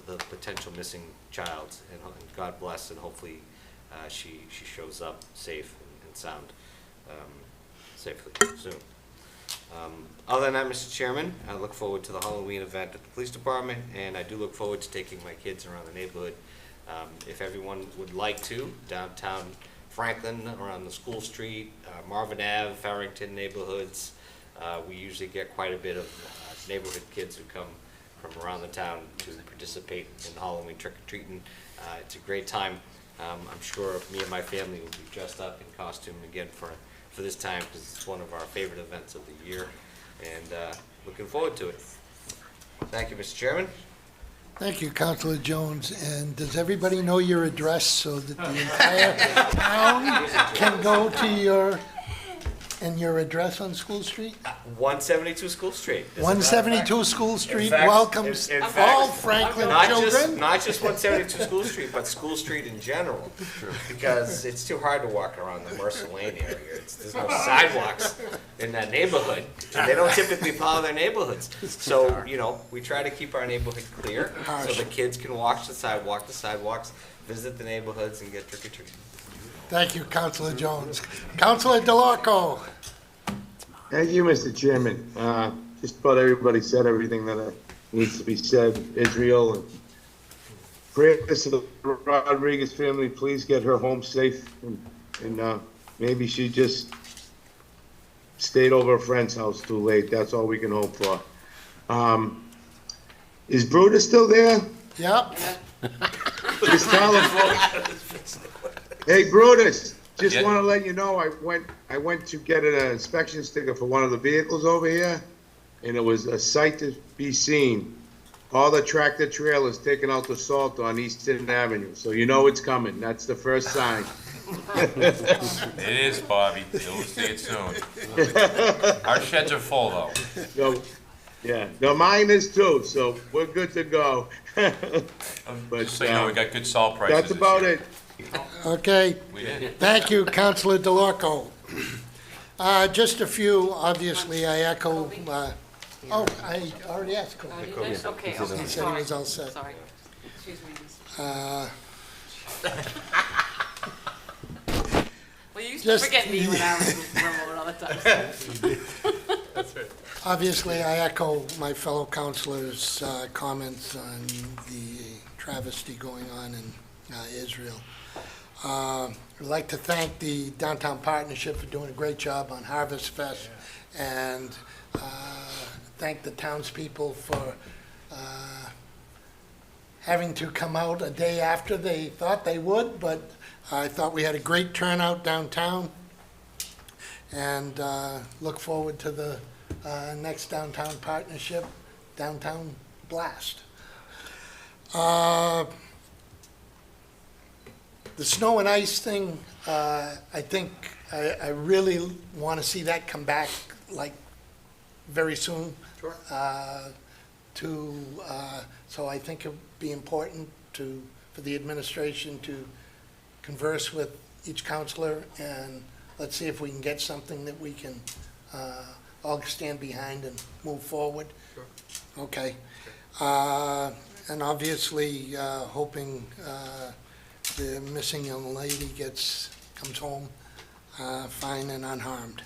the potential missing child. And God bless, and hopefully she shows up safe and sound, safely soon. Other than that, Mr. Chairman, I look forward to the Halloween event at the police department, and I do look forward to taking my kids around the neighborhood. If everyone would like to, downtown Franklin, around the School Street, Marvin Ave, Farrington neighborhoods, we usually get quite a bit of neighborhood kids who come from around the town to participate in Halloween trick-or-treating. It's a great time. I'm sure me and my family will be dressed up in costume again for this time, because it's one of our favorite events of the year, and looking forward to it. Thank you, Mr. Chairman. Thank you, Councilor Jones. And does everybody know your address so that the entire town can go to your address on School Street? 172 School Street. As a matter of 172 fact. School Street In fact- welcomes in all fact, Franklin not children. Not just 172 School Street, but School Street in general. Because it's too hard to walk around the Mercer Lane area. There's no sidewalks in that neighborhood. And they don't typically plow their neighborhoods. So, you know, we try to keep our neighborhood clear so the kids can walk the sidewalks, visit the neighborhoods, and get trick-or-treating. Thank you, Councilor Jones. Councilor DeLarco. Thank you, Mr. Chairman. Just about everybody said everything that needs to be said. Israel, and prayers to the Rodriguez family. Please get her home safe, and maybe she just stayed over a friend's house too late. That's all we can hope for. Is Brutus still there? Yep. Just tell him. Hey, Brutus, just Yeah. want to let you know, I went to get an inspection sticker for one of the vehicles over here, and it was a sight to be seen. All the tractor trailers taking out the salt on Easton Avenue, so you know it's coming. That's the first sign. It is, Bobby. You'll see it soon. Our sheds are full, though. So, yeah, no, mine is too, so we're good to go. But, Just so you know, we got good salt prices. that's this about year. it. Okay. We did. Thank you, Councilor DeLarco. Just a few, obviously, I echo, I already asked Kobe. Okay, He said he sorry. was all set. Sorry. Excuse me. Uh, Well, you used Just- to forget me when I was remote all the time. That's right. Obviously, I echo my fellow councilors' comments on the travesty going on in Israel. I'd like to thank the Downtown Partnership for doing a great job on Harvest Fest, and thank the townspeople for having to come out a day after they thought they would, but I thought we had a great turnout downtown, and look forward to the next Downtown Partnership, Downtown Blast. The snow and ice thing, I think, I really want to see that come back, like, very soon. Sure. So I think it'd be important for the administration to converse with each counselor, and let's see if we can get something that we can all stand behind and move forward. Sure. Okay. And obviously, hoping the missing young lady comes home fine and unharmed.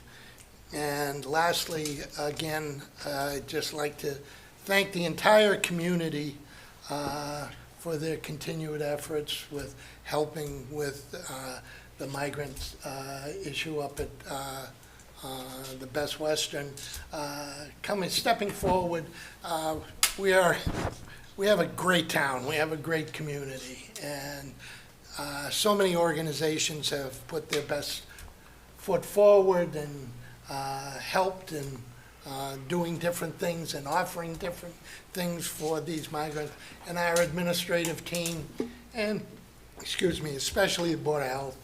And lastly, again, I'd just like to thank the entire community for their continued efforts with helping with the migrant issue up at the Best Western. Stepping forward, we have a great town, we have a great community, and so many organizations have put their best foot forward and helped in doing different things and offering different things for these migrants. And our administrative team, and, excuse me, especially the Board of Health,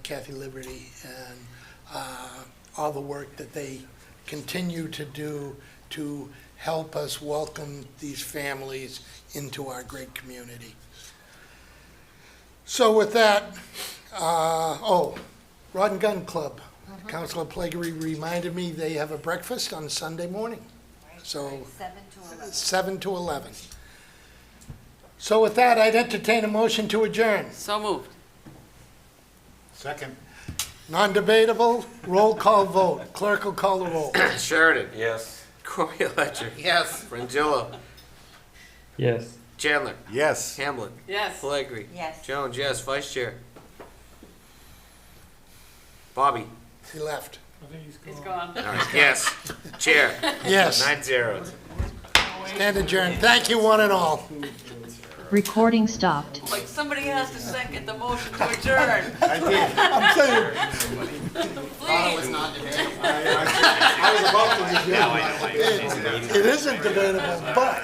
Kathy Liberty, and all the work that they continue to do to help us welcome these families into our great community. So with that, Rod and Gun Club. Councilor Plegary reminded me they have a breakfast on Sunday morning. So 7 to 11. So with that, I'd entertain a motion to adjourn. So moved. Second. Non-debatable, roll call vote. Clerk will call the roll. Sheridan. Yes. Corey Ledger. Yes. Frangillo. Yes. Chandler. Yes. Hamlin. Yes. Pellegri. Yes. Jones, yes. Vice Chair. Bobby. He left. I think he's It's gone. gone. All right. Yes. Chair. Yes. 9-0. Stand adjourned. Thank you, one and all. Recording stopped. Like, somebody has to second the motion to adjourn. I did. I'm saying, Please. I was about to. it isn't debatable, but